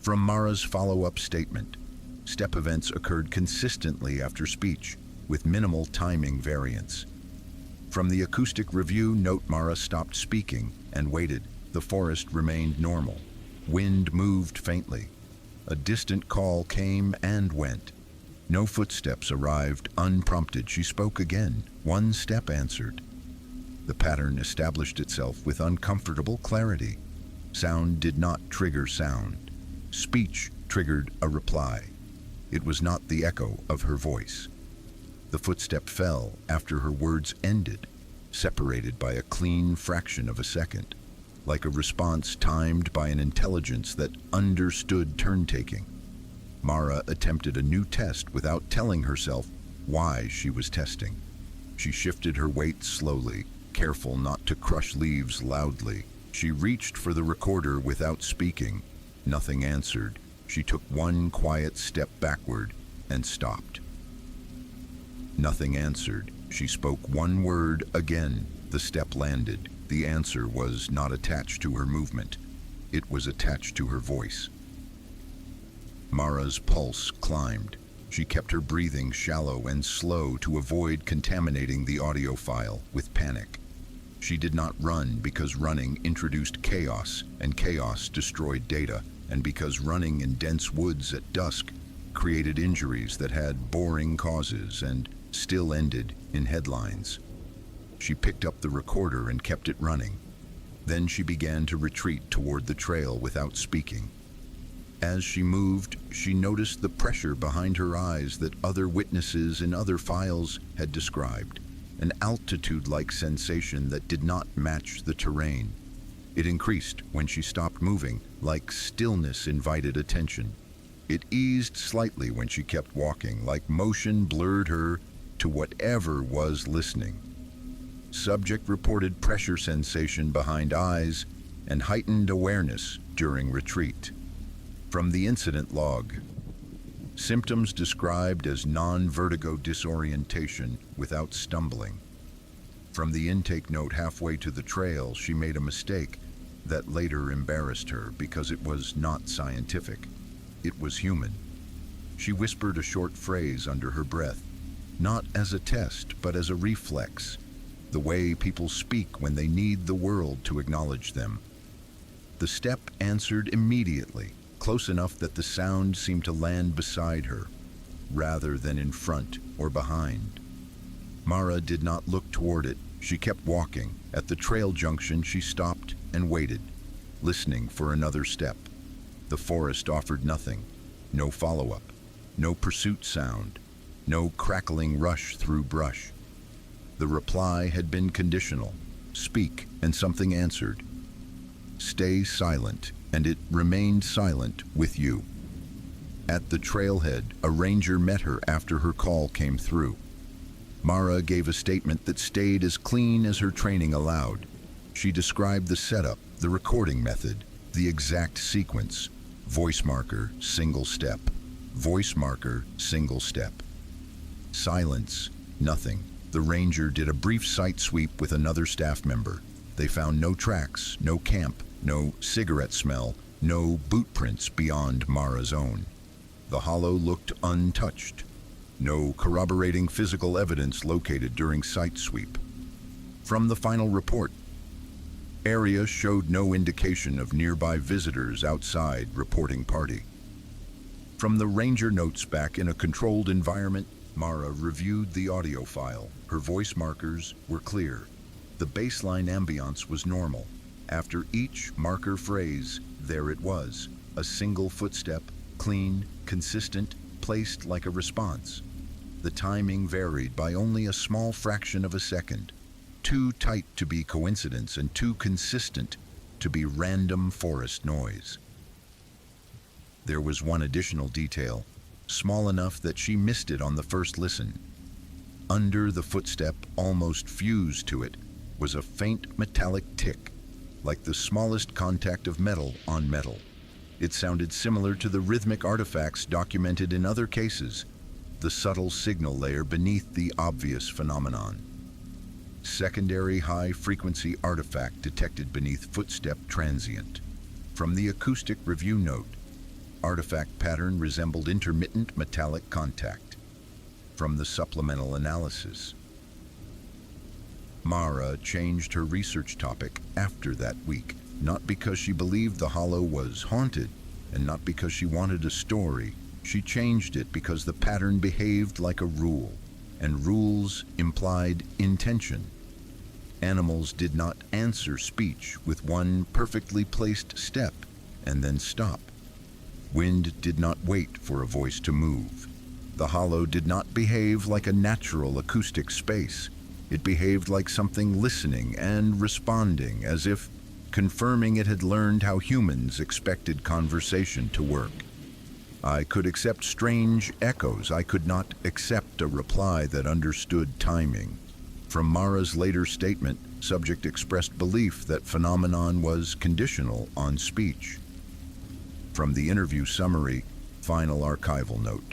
From Mara's follow-up statement, step events occurred consistently after speech, with minimal timing variance. From the acoustic review note, Mara stopped speaking and waited. The forest remained normal. Wind moved faintly. A distant call came and went. No footsteps arrived unprompted. She spoke again. One step answered. The pattern established itself with uncomfortable clarity. Sound did not trigger sound. Speech triggered a reply. It was not the echo of her voice. The footstep fell after her words ended, separated by a clean fraction of a second, like a response timed by an intelligence that understood turn-taking. Mara attempted a new test without telling herself why she was testing. She shifted her weight slowly, careful not to crush leaves loudly. She reached for the recorder without speaking. Nothing answered. She took one quiet step backward and stopped. Nothing answered. She spoke one word again. The step landed. The answer was not attached to her movement. It was attached to her voice. Mara's pulse climbed. She kept her breathing shallow and slow to avoid contaminating the audio file with panic. She did not run because running introduced chaos, and chaos destroyed data, and because running in dense woods at dusk created injuries that had boring causes and still ended in headlines. She picked up the recorder and kept it running. Then she began to retreat toward the trail without speaking. As she moved, she noticed the pressure behind her eyes that other witnesses in other files had described, an altitude-like sensation that did not match the terrain. It increased when she stopped moving, like stillness invited attention. It eased slightly when she kept walking, like motion blurred her to whatever was listening. Subject reported pressure sensation behind eyes and heightened awareness during retreat. From the incident log, symptoms described as non-vertigo disorientation without stumbling. From the intake note halfway to the trail, she made a mistake that later embarrassed her because it was not scientific. It was human. She whispered a short phrase under her breath, not as a test, but as a reflex, the way people speak when they need the world to acknowledge them. The step answered immediately, close enough that the sound seemed to land beside her, rather than in front or behind. Mara did not look toward it. She kept walking. At the trail junction, she stopped and waited, listening for another step. The forest offered nothing. No follow-up, no pursuit sound, no crackling rush through brush. The reply had been conditional. Speak, and something answered. Stay silent, and it remained silent with you. At the trailhead, a ranger met her after her call came through. Mara gave a statement that stayed as clean as her training allowed. She described the setup, the recording method, the exact sequence. Voice marker, single step. Voice marker, single step. Silence, nothing. The ranger did a brief site sweep with another staff member. They found no tracks, no camp, no cigarette smell, no boot prints beyond Mara's own. The hollow looked untouched. No corroborating physical evidence located during site sweep. From the final report, area showed no indication of nearby visitors outside reporting party. From the ranger notes back in a controlled environment, Mara reviewed the audio file. Her voice markers were clear. The baseline ambience was normal. After each marker phrase, there it was, a single footstep, clean, consistent, placed like a response. The timing varied by only a small fraction of a second, too tight to be coincidence and too consistent to be random forest noise. There was one additional detail, small enough that she missed it on the first listen. Under the footstep, almost fused to it, was a faint metallic tick, like the smallest contact of metal on metal. It sounded similar to the rhythmic artifacts documented in other cases, the subtle signal layer beneath the obvious phenomenon. Secondary high-frequency artifact detected beneath footstep transient. From the acoustic review note, artifact pattern resembled intermittent metallic contact. From the supplemental analysis, Mara changed her research topic after that week, not because she believed the hollow was haunted, and not because she wanted a story. She changed it because the pattern behaved like a rule, and rules implied intention. Animals did not answer speech with one perfectly placed step and then stop. Wind did not wait for a voice to move. The hollow did not behave like a natural acoustic space. It behaved like something listening and responding, as if confirming it had learned how humans expected conversation to work. I could accept strange echoes. I could not accept a reply that understood timing. From Mara's later statement, subject expressed belief that phenomenon was conditional on speech. From the interview summary, final archival note.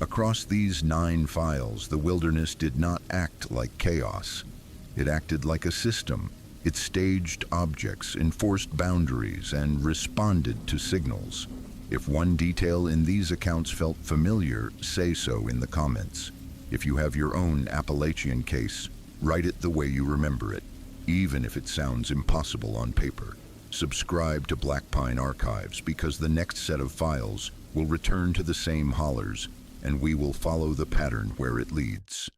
Across these 9 files, the wilderness did not act like chaos. It acted like a system. It staged objects, enforced boundaries, and responded to signals. If one detail in these accounts felt familiar, say so in the comments. If you have your own Appalachian case, write it the way you remember it, even if it sounds impossible on paper. Subscribe to Black Pine Archives, because the next set of files will return to the same hollers, and we will follow the pattern where it leads.